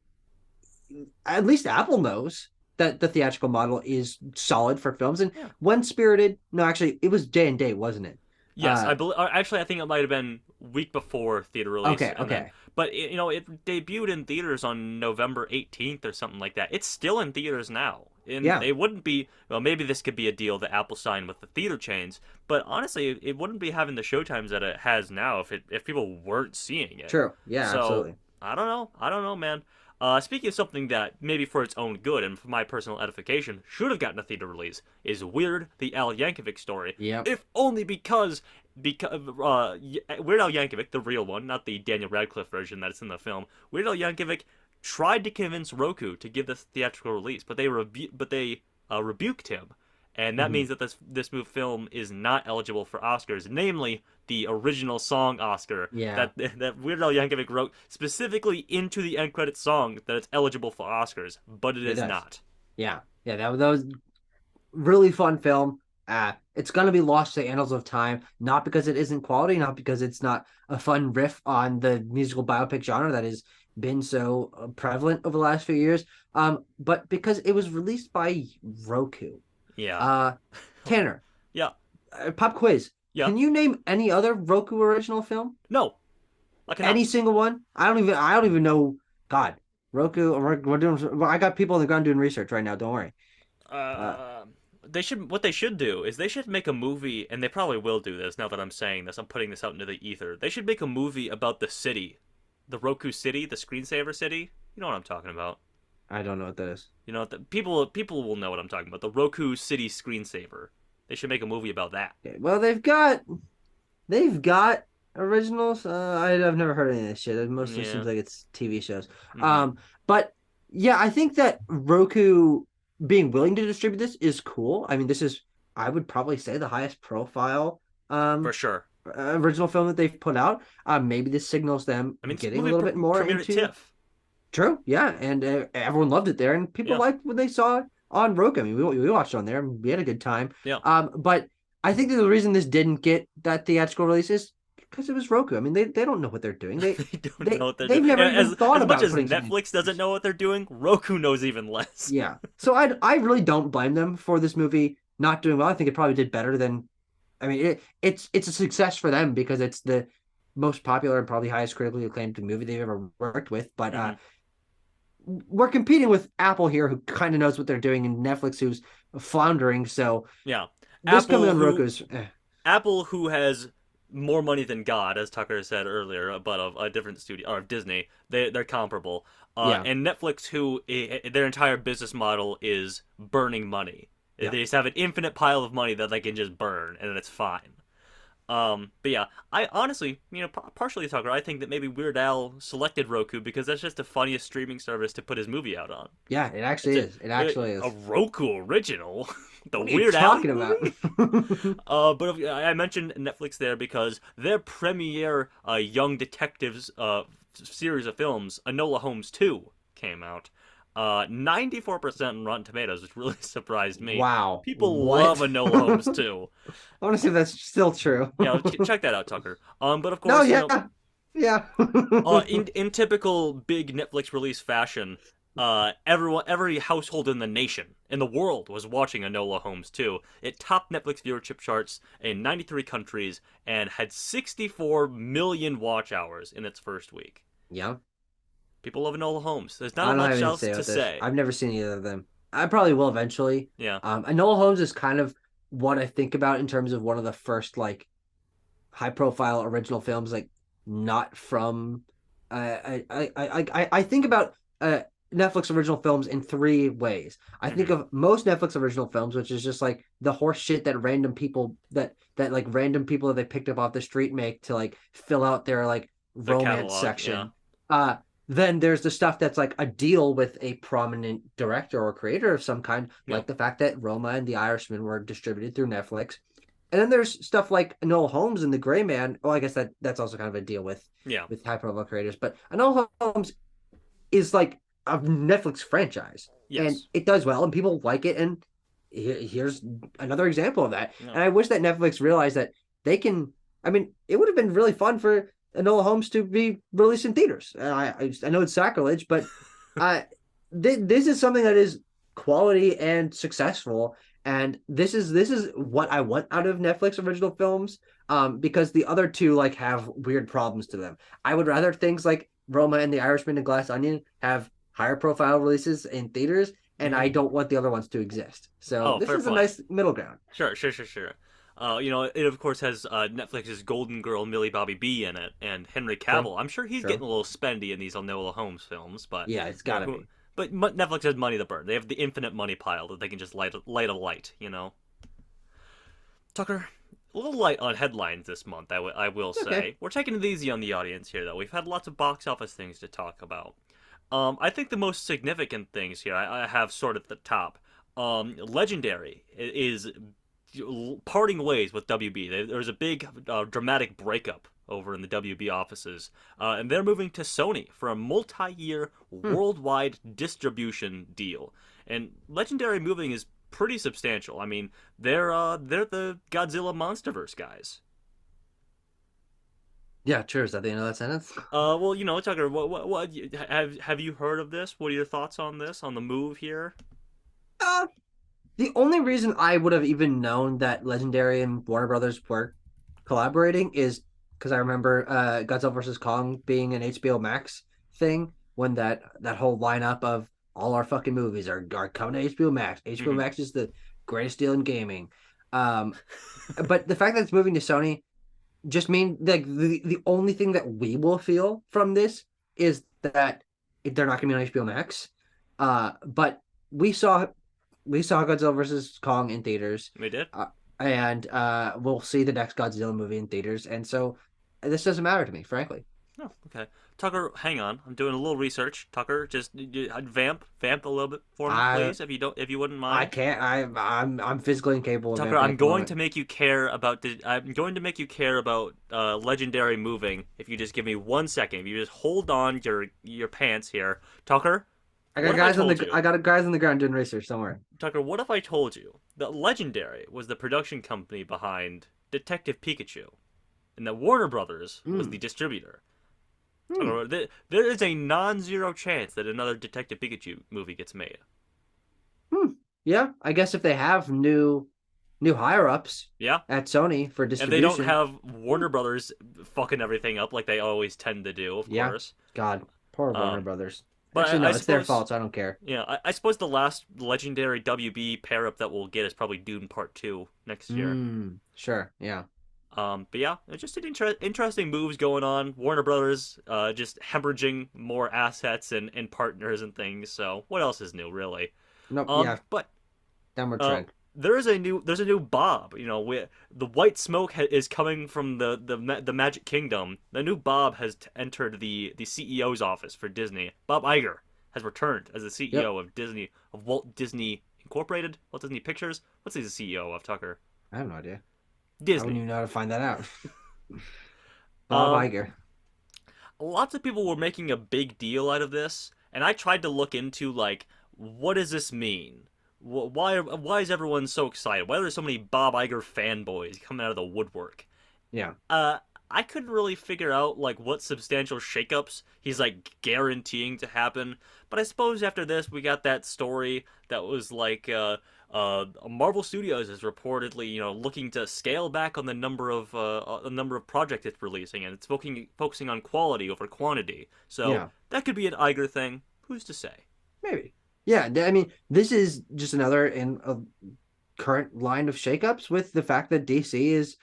at least Apple knows that the theatrical model is solid for films. And Yeah. when Spirited, no, actually, it was day and date, wasn't it? Yes, I believe. Actually, I think it might have been week before theater release. Okay, And then, okay. but it debuted in theaters on November 18th or something like that. It's still in theaters now, and Yeah. it wouldn't be. Well, maybe this could be a deal that Apple signed with the theater chains. But honestly, it wouldn't be having the showtimes that it has now if people weren't seeing it. True. Yeah, So absolutely. I don't know. I don't know, man. Speaking of something that maybe for its own good and for my personal edification should have gotten a theater release is Weird the Al Yankovic story. Yep. If only because Weird Al Yankovic, the real one, not the Daniel Radcliffe version that's in the film. Weird Al Yankovic tried to convince Roku to give this theatrical release, but they rebuked him, and that Mhm. means that this film is not eligible for Oscars, namely the original song Oscar Yeah. that Weird Al Yankovic wrote specifically into the end credits song that it's eligible for Oscars, but it is does. not. Yeah. Yeah, that was really fun film. It's gonna be lost to the annals of time, not because it isn't quality, not because it's not a fun riff on the musical biopic genre that has been so prevalent over the last few years. But because it was released by Roku. Yeah. Uh, Tanner, Yeah. pop quiz. Yeah. Can you name any other Roku original film? No. I cannot. Any single one? I don't even know. God, Roku. We're doing. I got people on the ground doing research right now. Don't worry. Uh, What they should do is they should make a movie, and they probably will do this now that I'm saying this. I'm putting this out into the ether. They should make a movie about the city, the Roku city, the screensaver city. You know what I'm talking about. I don't know what that is. You know, people will know what I'm talking about. The Roku city screensaver. They should make a movie about that. Okay, well, they've got originals. I've never heard any of this shit. It mostly Yeah. seems like it's TV shows. Mhm. But yeah, I think that Roku being willing to distribute this is cool. I mean, this is, I would probably say, the highest profile For sure. original film that they've put out. Maybe this signals them I mean, this getting a movie little bit more premiered at into. TIFF. True, yeah, and everyone loved it there, and people Yeah. liked when they saw it on Roku. I mean, we watched it on there, and we had a good time. Yeah. But I think that the reason this didn't get that theatrical release is because it was Roku. I mean, they don't know what they're doing. They don't know what they're they've doing. never even thought as about much as putting something. Netflix doesn't know what they're doing, Roku knows even less. Yeah, so I really don't blame them for this movie not doing well. I think it probably did better than. I mean, it's a success for them because it's the most popular and probably highest critically acclaimed movie they've ever worked with. But Mhm. we're competing with Apple here, who kind of knows what they're doing, and Netflix, who's floundering. So Yeah. this coming on who- Roku's, Apple, who has more money than God, as Tucker said earlier, but of a different studio or of Disney, they're comparable. Yeah. And Netflix, who their entire business model is burning money. Yeah. They just have an infinite pile of money that they can just burn, and it's fine. But yeah, I honestly, partially Tucker, I think that maybe Weird Al selected Roku because that's just the funniest streaming service to put his movie out on. Yeah, it It's actually a is. It actually a is. Roku original, the What are you Weird Al talking about? movie. But I mentioned Netflix there because their premiere Young Detectives series of films, Enola Holmes 2, came out. 94% on Rotten Tomatoes, which really surprised me. Wow. People love What? Enola Holmes I 2. want to see if that's still true. Yeah, check that out, Tucker. But of No, course, yeah. Yeah. in typical big Netflix release fashion, every household in the nation, in the world, was watching Enola Holmes 2. It topped Netflix viewership charts in 93 countries and had 64 million watch hours in its first week. Yeah. People love Enola Holmes. There's I not don't have much anything to else say to about this. say. I've never seen either of them. I probably will eventually. Yeah. Enola Holmes is kind of what I think about in terms of one of the first like high profile original films, like not from. I think about Netflix original films in three ways. I think Hmm. of most Netflix original films, which is just like the horse shit that random people that they picked up off the street make to like fill out their like The romance catalog, yeah. section. Then there's the stuff that's like a deal with a prominent director or creator of some kind, Yeah. like the fact that Roma and The Irishman were distributed through Netflix. And then there's stuff like Enola Holmes and The Gray Man. Oh, I guess that's also kind of a deal Yeah. with high profile creators. But Enola Holmes is like a Netflix franchise, and Yes. it does well, and people like it. And here's another example of that. Yeah. And I wish that Netflix realized that they can. I mean, it would have been really fun for Enola Holmes to be released in theaters. I know it's sacrilege, but I this is something that is quality and successful, and this is what I want out of Netflix original films. Because the other two like have weird problems to them. I would rather things like Roma and the Irishman and Glass Onion have higher profile releases in theaters, and Hmm. I don't want the other ones to exist. So Oh, this fair is a play. nice middle ground. Sure. It of course has Netflix's Golden Girl Millie Bobby B in it, and Henry True, Cavill. I'm sure he's true. getting a little spendy in these Enola Holmes films, but Yeah, it's you know gotta who? be. But Netflix has money to burn. They have the infinite money pile that they can just light a light. You know, Tucker. A little light on headlines this month, I will Okay. say. We're taking it easy on the audience here, though. We've had lots of box office things to talk about. I think the most significant things here I have sort of at the top. Legendary is parting ways with WB. There was a big dramatic breakup over in the WB offices, and they're moving to Sony for a multi-year Hmm. worldwide distribution deal. And Legendary moving is pretty substantial. I mean, they're the Godzilla MonsterVerse guys. Yeah, sure. Is that the end of that sentence? Well, Tucker, what have you heard of this? What are your thoughts on this, on the move here? Uh, the only reason I would have even known that Legendary and Warner Brothers were collaborating is because I remember Godzilla versus Kong being an HBO Max thing when that whole lineup of all our fucking movies are coming to HBO Max. HBO Hmm. Max is the greatest deal in gaming. Um, but the fact that it's moving to Sony just mean like the only thing that we will feel from this is that they're not going to be on HBO Max. But we saw we saw Godzilla versus Kong in theaters, They did. uh, and we'll see the next Godzilla movie in theaters, and so this doesn't matter to me, frankly. Oh, okay. Tucker, hang on. I'm doing a little research. Tucker, just vamp a little bit for me, I please, if you wouldn't I mind. can't. I'm physically incapable of Tucker, vamping I'm at the going moment. to make you care about I'm going to make you care about legendary moving. If you just give me 1 second, if you just hold on your pants here, Tucker. What if I told you, I got guys on the ground doing research. Don't worry. Tucker? What if I told you that Legendary was the production company behind Detective Pikachu, and that Warner Brothers was Hmm. the distributor? Hmm. Tucker, there is a non-zero chance that another Detective Pikachu movie gets made. Hmm. Yeah, I guess if they have new higher ups Yeah, at Sony for and they don't distribution. have Hmm. Warner Brothers fucking everything up like they always tend to do, of Yeah. course. God, poor Warner Um, Brothers. but Actually, I no, it's their suppose, fault, so I don't care. I suppose the last legendary WB pair up that we'll get is probably Dune Part Two next year. Sure. Yeah. But yeah, it's just interesting moves going on. Warner Brothers, just hemorrhaging more assets and partners and things. So what else is new, really? Nope. Yeah. But Downward trend. there's a new Bob. The white smoke is coming from the Magic Kingdom. The new Bob has entered the CEO's office for Disney. Bob Iger has returned as the Yep. CEO of Walt Disney Incorporated, Walt Disney Pictures. What's he the CEO of, Tucker? I have no idea. I wouldn't Disney. even know how to find that out. Bob Um, Iger. Lots of people were making a big deal out of this, and I tried to look into like, what does this mean? Why is everyone so excited? Why are there so many Bob Iger fanboys coming out of the woodwork? Yeah. Uh, I couldn't really figure out like what substantial shakeups he's like guaranteeing to happen. But I suppose after this, we got that story that was like Marvel Studios is reportedly looking to scale back on the number of projects it's releasing, and it's focusing on quality over quantity. So Yeah. that could be an Iger thing. Who's to say? Maybe. Yeah. I mean, this is just another in a current line of shakeups with the fact that DC is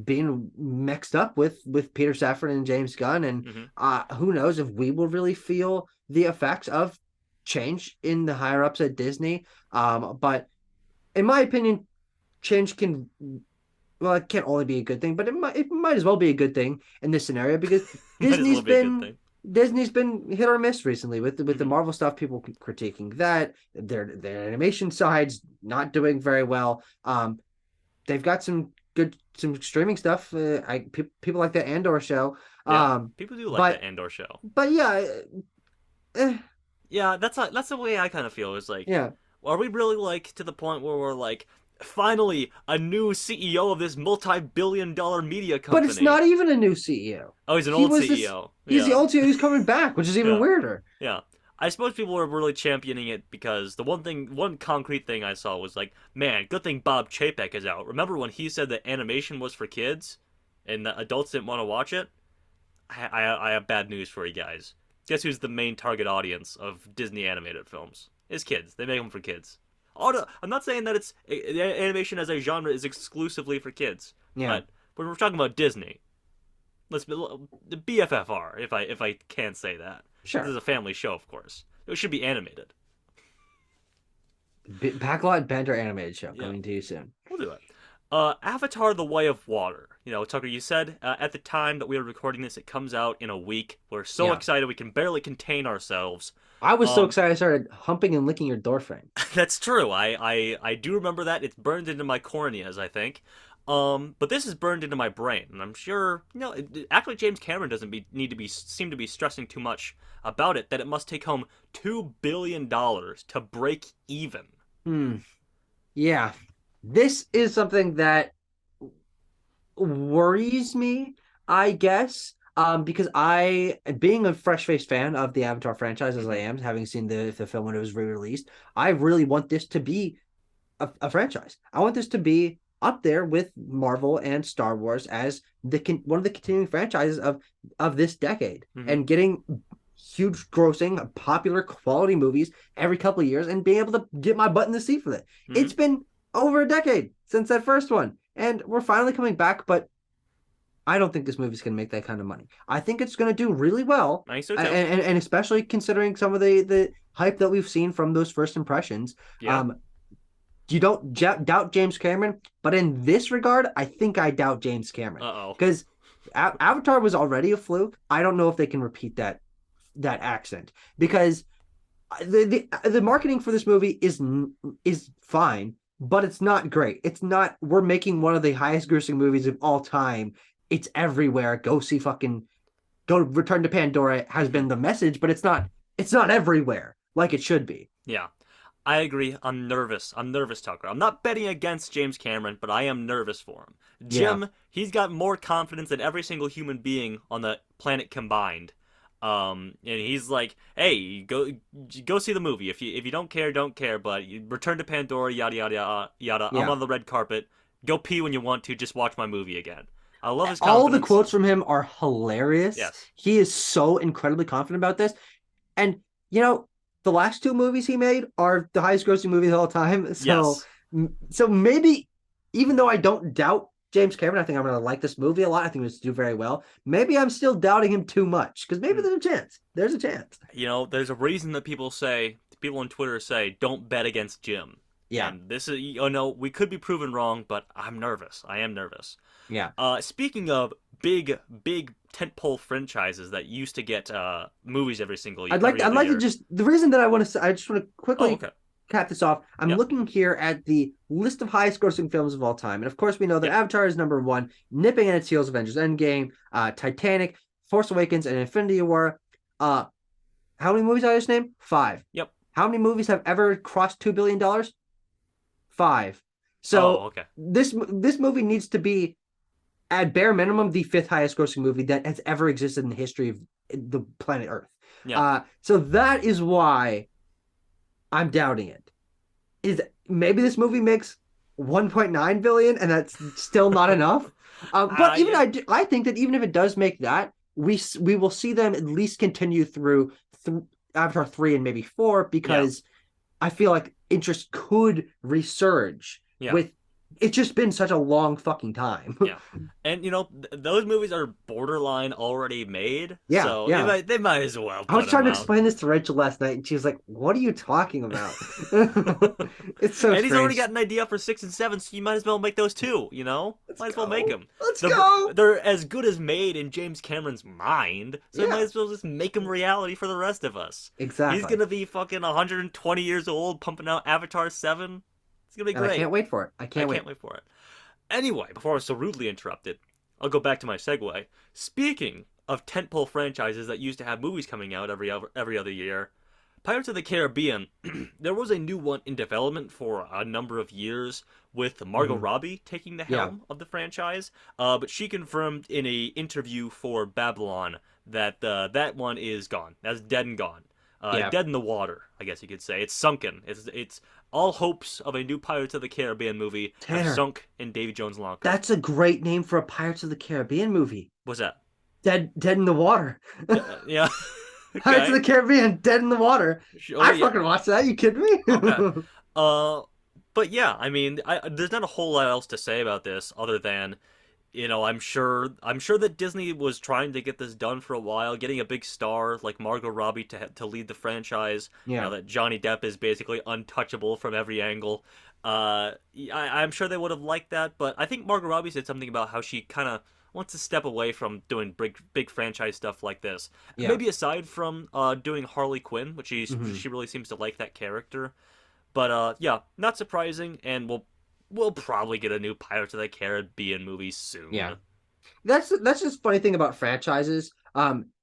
being mixed up with Peter Safran and James Gunn, and Hmm. who knows if we will really feel the effects of change in the higher ups at Disney. But in my opinion, change can, well, it can't only be a good thing, but it might as well be a good thing in this scenario because Might as well Disney's be a good been thing. Disney's been hit or miss recently with the Hmm. Marvel stuff. People critiquing that their animation side's not doing very well. They've got some streaming stuff. People like the Andor show. Yeah, people do like But that Andor show. yeah, eh, Yeah, that's the way I kind of feel. Is like, yeah. are we really like to the point where we're like, finally a new CEO of this multi-billion-dollar media But it's company? not even a new CEO. Oh, he's an He old was this. CEO. He's the Yeah, old CEO who's coming back, which is even yeah, weirder. yeah. I suppose people are really championing it because one concrete thing I saw was like, man, good thing Bob Chapek is out. Remember when he said that animation was for kids, and the adults didn't want to watch it? I have bad news for you guys. Guess who's the main target audience of Disney animated films? Is kids. They make them for kids. Oh, no, I'm not saying that animation as a genre is exclusively for kids, Yeah, but when we're talking about Disney, let's be the BFFR, if I can say that. This is sure. a family show, of course. It should be animated. Backlot Banter animated show Yeah, coming to you soon. we'll do it. Avatar: The Way of Water. Tucker, you said at the time that we were recording this, it comes out in a week. We're so Yeah, excited we can barely contain ourselves. I was so Um, excited I started humping and licking your door frame. that's true. I do remember that. It's burned into my corneas, I think. But this is burned into my brain, and I'm sure actually James Cameron doesn't need to be seem to be stressing too much about it. That it must take home $2 billion to break even. Hmm. Yeah, this is something that worries me, I guess. Because being a fresh-faced fan of the Avatar franchise as I Hmm. am, having seen the film when it was re-released, I really want this to be a franchise. I want this to be up there with Marvel and Star Wars as one of the continuing franchises of this decade, Hmm. and getting huge grossing popular quality movies every couple of years and being able to get my butt in the seat for that. Hmm. It's been over a decade since that first one, and we're finally coming back, but I don't think this movie's going to make that kind of money. I think it's going to do really well, I think so too. and especially considering some of the hype that we've seen from those first impressions. Yeah. um you don't doubt James Cameron, but in this regard, I think I doubt James Cameron, Uh oh. because Avatar was already a fluke. I don't know if they can repeat that accent, because the marketing for this movie is fine, but it's not great. It's not. We're making one of the highest grossing movies of all time. It's everywhere. Go see fucking go Return to Pandora has Hmm. been the message, but it's not. It's not everywhere like it should be. Yeah. I agree. I'm nervous. I'm nervous, Tucker. I'm not betting against James Cameron, but I am nervous for him. Yeah. Jim, he's got more confidence than every single human being on the planet combined. And he's like, "Hey, go see the movie. If you don't care, don't care. But you Return to Pandora, yada yada yada yada. I'm Yeah. on the red carpet. Go pee when you want to. Just watch my movie again." I love his All the confidence. quotes from him are hilarious. Yes. He is so incredibly confident about this. And you know, the last two movies he made are the highest grossing movies of all time. So Yes. so maybe, even though I don't doubt James Cameron, I think I'm gonna like this movie a lot. I think it's do very well. Maybe I'm still doubting him too much, because maybe Mm. there's a chance. There's a chance. There's a reason that people on Twitter say, "Don't bet against Jim." Yeah. And this is, no, we could be proven wrong, but I'm nervous. I am nervous. Yeah. Speaking of big tentpole franchises that used to get movies every I'd other like to year. just the reason that I just want to Oh, quickly okay. cap this off. I'm Yeah, looking here at the list of highest grossing films of all time. And of course we know that yeah. Avatar is number one, nipping at its heels Avengers Endgame, Titanic, Force Awakens, and Infinity War. Uh how many movies I just named? Five. Yep. How many movies have ever crossed $2 billion? Five. Oh, So okay. this movie needs to be at bare minimum the fifth highest grossing movie that has ever existed in the history of the planet Earth. Yeah. So that is why I'm doubting it. Is maybe this movie makes 1.9 billion and that's still not enough. But even Yeah. I think that even if it does make that, we will see them at least continue through Avatar 3 and maybe 4 Yeah. because I feel like interest could resurge Yeah. with it's just been such a long fucking time. Yeah. And those movies are borderline already made, Yeah, so yeah. they might as well I was put trying them to out. explain this to Rachel last night, and she was like, "What are you talking about?" It's so And he's already strange. got an idea for 6 and 7, so you might as well make those too, Let's Might as well make go. them. Let's go. They're as good as made in James Cameron's mind, so you might Yeah, as well just make them reality for the rest of us. He's exactly. gonna be fucking 120 years old pumping out Avatar 7. It's gonna be And I great. can't wait for it. I I can't can't wait. wait for it. Anyway, before I was so rudely interrupted, I'll go back to my segue. Speaking of tentpole franchises that used to have movies coming out every other year, Pirates of the Caribbean, there was a new one in development for a number of years with Margot Mhm. Robbie taking the Yeah, helm of the franchise. But she confirmed in a interview for Babylon that that one is gone. That's dead and gone. yeah. Dead in the water, I guess you could say. It's sunken. It's all hopes of a new Pirates of the Caribbean movie have Tanner, sunk in Davy Jones' locker. that's a great name for a Pirates of the Caribbean movie. What's that? Dead in the water. Yeah. Pirates of Okay. the Caribbean, Dead in the Water. I Okay. Yeah. fucking watched that. You kidding me? Okay. Uh, but yeah, I mean, there's not a whole lot else to say about this other than, I'm sure that Disney was trying to get this done for a while, getting a big star like Margot Robbie to lead the franchise. Yeah, That Johnny Depp is basically untouchable from every angle. I'm sure they would have liked that, but I think Margot Robbie said something about how she kind of wants to step away from doing big franchise stuff like this. yeah. Maybe aside from doing Harley Quinn, which Mhm. she really seems to like that character. But yeah, not surprising, and we'll probably get a new Pirates of the Caribbean movie Yeah. soon. That's just funny thing about franchises.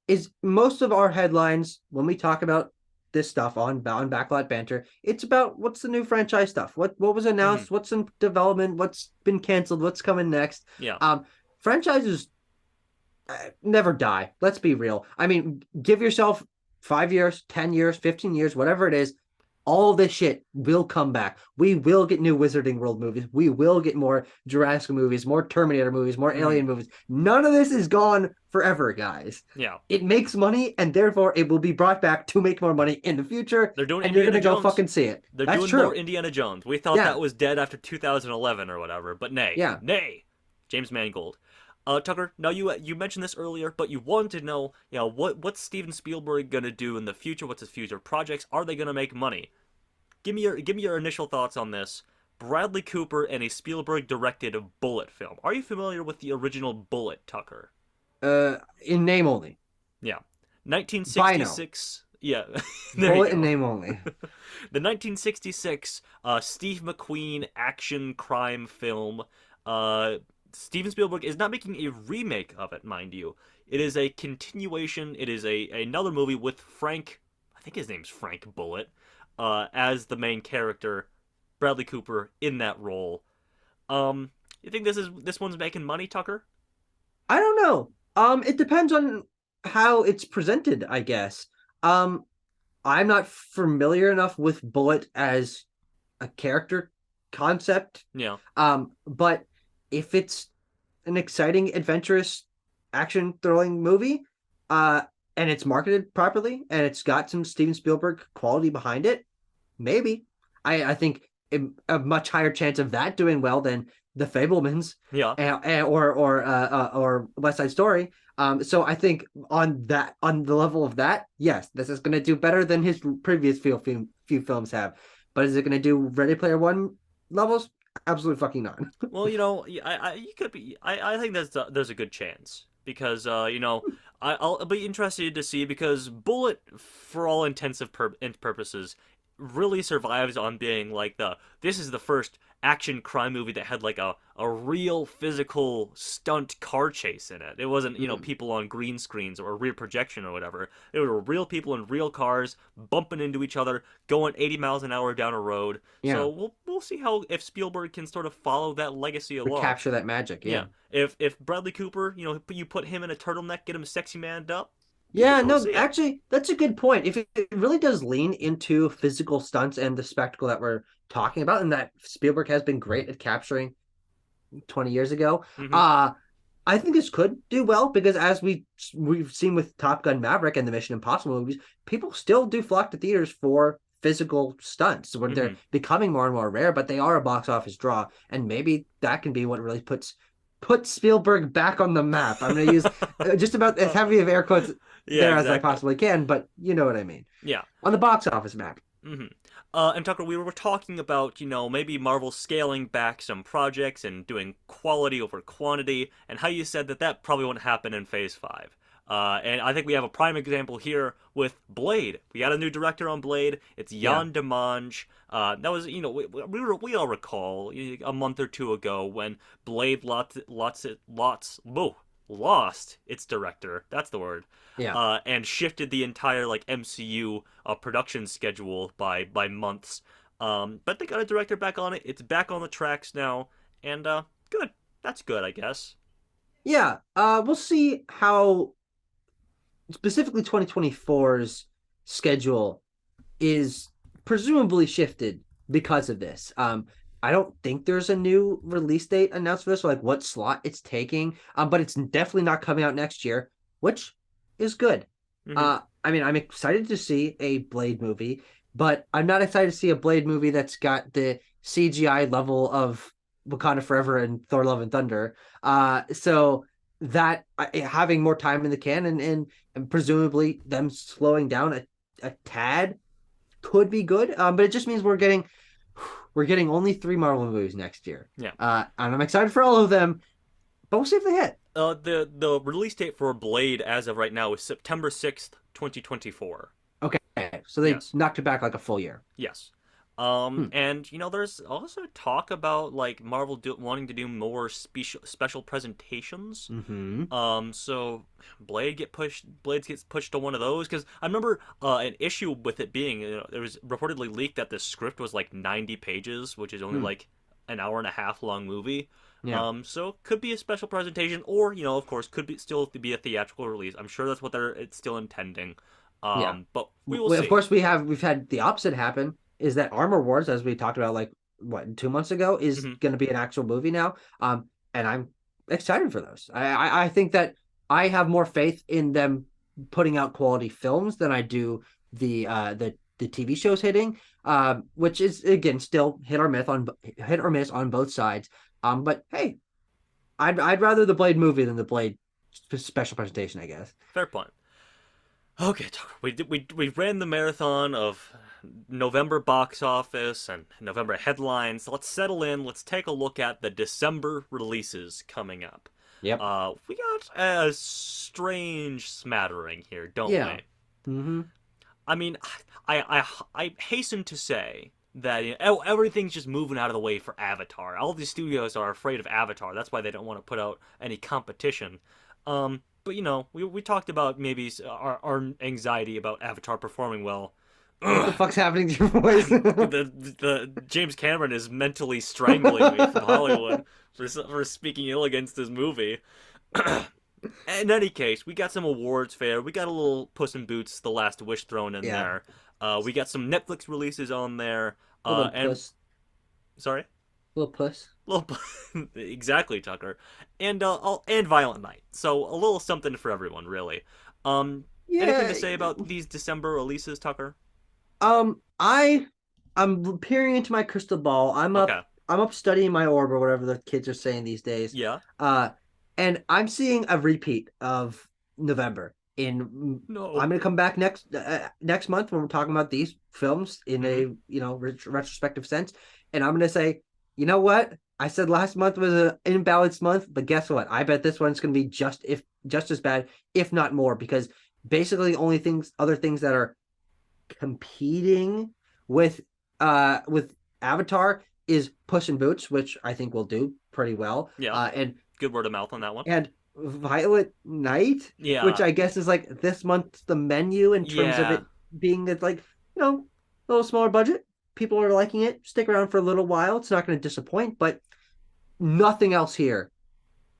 Is most of our headlines when we talk about this stuff on Backlot Banter, it's about what's the new franchise stuff. What was Hmm. announced, what's in development, what's been canceled, what's coming next. Yeah, Franchises never die. Let's be real. I mean, give yourself 5 years, 10 years, 15 years, whatever it is. All this shit will come back. We will get new Wizarding World movies. We will get more Jurassic movies, more Terminator movies, more hmm, Alien movies. None of this is gone forever, guys. yeah. It makes money, and therefore it will be brought back to make more money in the future. They're doing And you're Indiana gonna go Jones. fucking see it. They're That's doing more true. Indiana Jones. We thought Yeah, that was dead after 2011 or whatever, but nay, yeah. nay. James Mangold. Tucker, now you mentioned this earlier, but you wanted to know, what's Steven Spielberg gonna do in the future? What's his future projects? Are they gonna make money? Give me your initial thoughts on this. Bradley Cooper and a Spielberg directed Bullet film. Are you familiar with the original Bullet, Tucker? In name only. Yeah. Bino. 1966. Yeah. There you Bullet in go. name only. The 1966 Steve McQueen action crime film. Steven Spielberg is not making a remake of it, mind you. It is a continuation. It is another movie with Frank. I think his name's Frank Bullet, as the main character. Bradley Cooper in that role. You think this one's making money, Tucker? I don't know. It depends on how it's presented, I guess. Um, I'm not familiar enough with Bullet as a character concept. Yeah. But if it's an exciting, adventurous, action thrilling movie, uh, and it's marketed properly and it's got some Steven Spielberg quality behind it, maybe. I think a much higher chance of that doing well than The Fablemans Yeah. or West Side Story. So I think on the level of that, yes, this is going to do better than his previous few films have. But is it going to do Ready Player One levels? Absolutely fucking not. Well, you could be. I think there's a good chance because I'll be interested to see because Bullet, for all and purposes, really survives on being like this is the first action crime movie that had like a real physical stunt car chase in it. It wasn't Mm, people on green screens or rear projection or whatever. It were real people in real cars bumping into each other, going 80 miles an hour down a road. yeah, So we'll see how if Spielberg can sort of follow that legacy along. recapture that magic. Yeah, Yeah. if Bradley Cooper, you put him in a turtleneck, get him sexy manned up, people Yeah, go no, see it. actually, that's a good point. If it really does lean into physical stunts and the spectacle that we're talking about, and that Spielberg has been great at capturing 20 years ago, Hmm. uh, I think this could do well because as we've seen with Top Gun Maverick and the Mission Impossible movies, people still do flock to theaters for physical stunts when they're Hmm. becoming more and more rare, but they are a box office draw, and maybe that can be what really puts Spielberg back on the map. I'm going to use just about as heavy of air quotes Yeah, there as I exactly. possibly can, but you know what I mean. Yeah. On the box office map. Hmm. And Tucker, we were talking about, maybe Marvel scaling back some projects and doing quality over quantity, and how you said that probably won't happen in Phase 5. And I think we have a prime example here with Blade. We got a new director on Blade. It's Yeah. Jan Demange. That was, we all recall a month or two ago when Blade lost its director. That's the word, Yeah. and shifted the entire like MCU production schedule by months. But they got a director back on it. It's back on the tracks now, and good. That's good, I guess. Yeah. We'll see how specifically 2024's schedule is presumably shifted because of this. I don't think there's a new release date announced for this, or like what slot it's taking. But it's definitely not coming out next year, which is good. Hmm. I mean, I'm excited to see a Blade movie, but I'm not excited to see a Blade movie that's got the CGI level of Wakanda Forever and Thor: Love and Thunder. So that having more time in the can and presumably them slowing down a tad could be good. But it just means we're getting only three Marvel movies next year. Yeah. And I'm excited for all of them, but we'll see if they hit. The release date for Blade as of right now is September 6th, 2024. Okay, so they Yes. knocked it back like a full year. Yes. Hmm. And there's also talk about like Marvel wanting to do more special presentations. Mm-hmm. So Blades gets pushed to one of those because I remember an issue with it being it was reportedly leaked that the script was like 90 pages, which is only Hmm. like an hour and a half long movie. Yeah. So could be a special presentation, or of course, could be still be a theatrical release. I'm sure that's what it's still intending. Yeah. But we will Of see. course, we've had the opposite happen. Is that Armor Wars, as we talked about, like what 2 months ago, is Hmm. going to be an actual movie now. And I'm excited for those. I think that I have more faith in them putting out quality films than I do the TV shows hitting. Which is again still hit or miss on both sides. But hey, I'd rather the Blade movie than the Blade special presentation, I guess. Fair point. Okay, Tucker, we ran the marathon of November box office and November headlines. Let's settle in. Let's take a look at the December releases coming up. Yep. We got a strange smattering here, don't Yeah. we? Mm-hmm. I mean, I hasten to say that everything's just moving out of the way for Avatar. All these studios are afraid of Avatar. That's why they don't want to put out any competition. But we talked about maybe our anxiety about Avatar performing well. What the Ugh, fuck's happening to your voice? the James Cameron is mentally strangling me from Hollywood for speaking ill against his movie. In any case, we got some awards fair. We got a little Puss in Boots: The Last Wish thrown in Yeah. there. We got some Netflix releases on there. Little And puss. sorry, Little puss. little exactly Tucker, and and Violent Night. So a little something for everyone, really. Anything Yeah. to say about these December releases, Tucker? I'm peering into my crystal ball. Okay. I'm up studying my orb or whatever the kids are saying these days. Yeah. Uh and I'm seeing a repeat of November. in No. I'm going to come back next month when we're talking about these films in a Hmm. retrospective sense, and I'm going to say, you know what? I said last month was an imbalanced month, but guess what? I bet this one's going to be just as bad, if not more, because basically only other things that are competing with Avatar is Puss in Boots, which I think will do pretty well. Yeah. Good word of mouth on that one. And Violet Night, which Yeah. I guess is like this month's the menu in terms of Yeah. it being it's like, a little smaller budget. People are liking it. Stick around for a little while. It's not going to disappoint, but nothing else here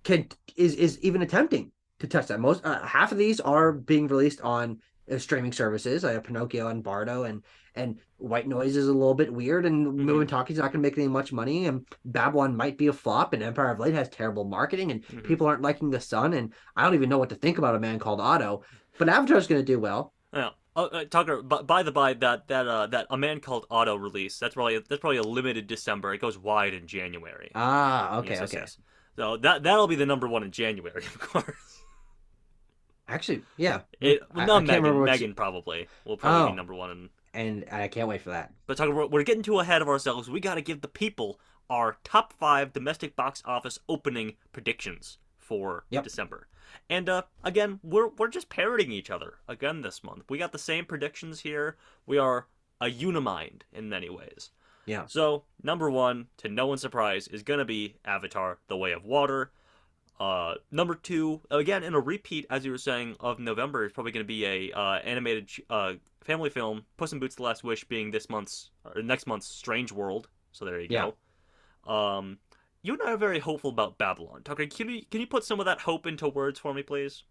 can is even attempting to touch that. Most half of these are being released on streaming services. I have Pinocchio and Bardo, and White Noise is a little bit weird, and Hmm. Moving Talkie's not going to make any much money, and Babylon might be a flop, and Empire of Light has terrible marketing, and Hmm. people aren't liking The Sun, and I don't even know what to think about A Man Called Otto. But Avatar's going to do well. Yeah. Oh, Tucker. By the by, that A Man Called Otto release. That's probably a limited December. It goes wide in January. Ah, okay, Yes, yes, okay. yes. So that'll be the number one in January, of course. Actually, yeah, Well, I not can't remember Megan. what's. Megan probably will probably be Oh, number one. And and I can't wait for that. but Tucker, we're getting too ahead of ourselves. We got to give the people our top five domestic box office opening predictions for Yep. December. And again, we're just parroting each other again this month. We got the same predictions here. We are a unimind in many ways. Yeah. So number one, to no one's surprise, is gonna be Avatar: The Way of Water. Number two, again in a repeat, as you were saying, of November, is probably going to be a animated family film. Puss in Boots: The Last Wish being this month's or next month's Strange World. So there you Yeah. go. You and I are very hopeful about Babylon. Tucker, can you put some of that hope into words for me, please?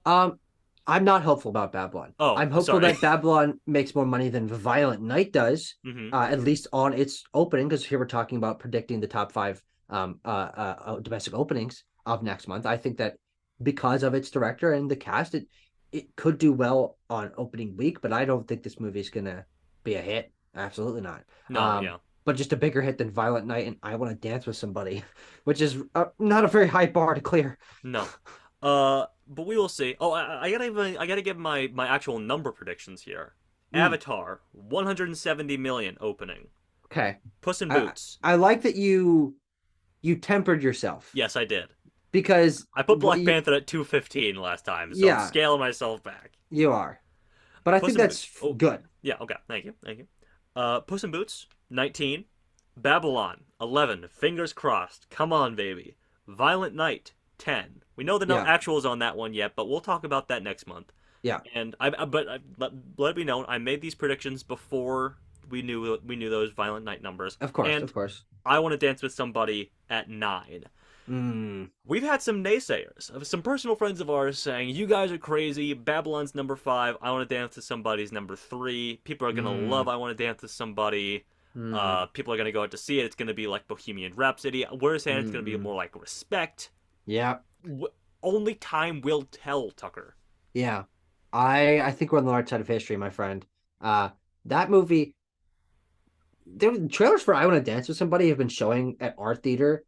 Um, I'm not hopeful about Babylon. Oh, I'm hopeful sorry. that Babylon makes more money than Violent Night does, Hmm. at least on its opening, because here we're talking about predicting the top five domestic openings of next month. I think that because of its director and the cast, it could do well on opening week, but I don't think this movie is gonna be a hit. Absolutely not. No, yeah, But just a bigger hit than Violent Night and I Want to Dance with Somebody, which is not a very high bar to clear. no. But we will see. Oh, I gotta give my actual number predictions here. Mm, Avatar, 170 million opening. okay. Puss in I Boots. I like that you tempered yourself Yes, I did. because I put what Black you Panther at 215 last time, so I'm yeah, scaling myself back. you are. But I Puss think in Boots. that's Oh, good. yeah, okay. Thank you. Thank you. Puss in Boots, 19. Babylon, 11. Fingers crossed. Come on, baby. Violent Night, 10. We know the no Yeah. actuals on that one yet, but we'll talk about that next month. Yeah. And let it be known, I made these predictions before we knew those Violent Night numbers, Of course, and of course. I Want to Dance with Somebody at 9. Mm, We've had some naysayers, some personal friends of ours saying, you guys are crazy, Babylon's number 5, I Want to Dance with Somebody's number 3, people are going to love mm, I Want to Dance with Somebody, mm, people are going to go out to see it, it's going to be like Bohemian Rhapsody, we're saying it's going to be mm. more like Respect. Yeah. Only time will tell, Tucker. Yeah. I think we're on the right side of history, my friend. Uh that movie there trailers for I Want to Dance with Somebody have been showing at art theater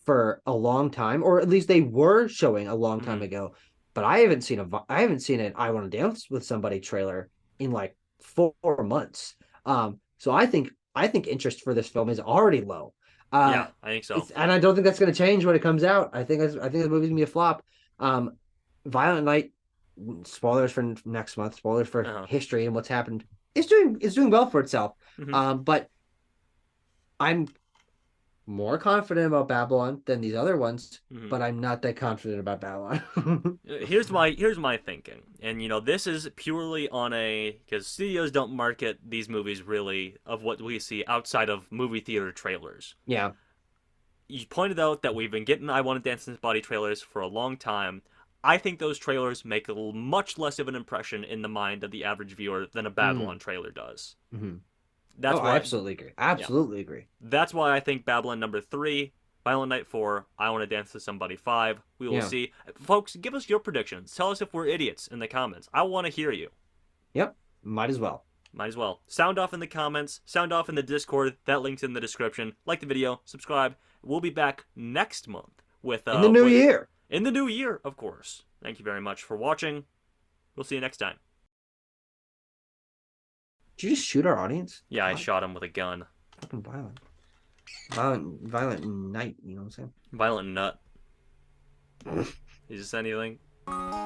for a long time, or at least they were showing a long time Hmm. ago. But I haven't seen an I Want to Dance with Somebody trailer in like 4 months. So I think interest for this film is already low. Uh, Yeah, I think so. it's and I don't think that's going to change when it comes out. I think the movie's gonna be a flop. Um, Violent Night, spoilers for next month, spoilers for Uh-huh. history and what's happened. It's doing well for itself. Hmm. But I'm more confident about Babylon than these other ones, Hmm. but I'm not that confident about Babylon. Here's my thinking, and this is purely on a because studios don't market these movies really of what we see outside of movie theater trailers. Yeah. You pointed out that we've been getting I Want to Dance in This Body trailers for a long time. I think those trailers make much less of an impression in the mind of the average viewer than a Mm. Babylon trailer does. Hmm. Oh, That's I why, absolutely agree. yeah, Absolutely agree. that's why I think Babylon number 3, Violent Night 4, I Want to Dance to Somebody 5. We will Yeah. see. Folks, give us your predictions. Tell us if we're idiots in the comments. I want to hear you. Yep. Might as well. Might as well. Sound off in the comments. Sound off in the Discord. That link's in the description. Like the video. Subscribe. We'll be back next month with In the new year. in the new year, of course. Thank you very much for watching. We'll see you next time. Did you just shoot our audience? Yeah, I God, shot him with a gun. fucking violent. Violent night, you know what I'm Violent nut. Is this anything? saying?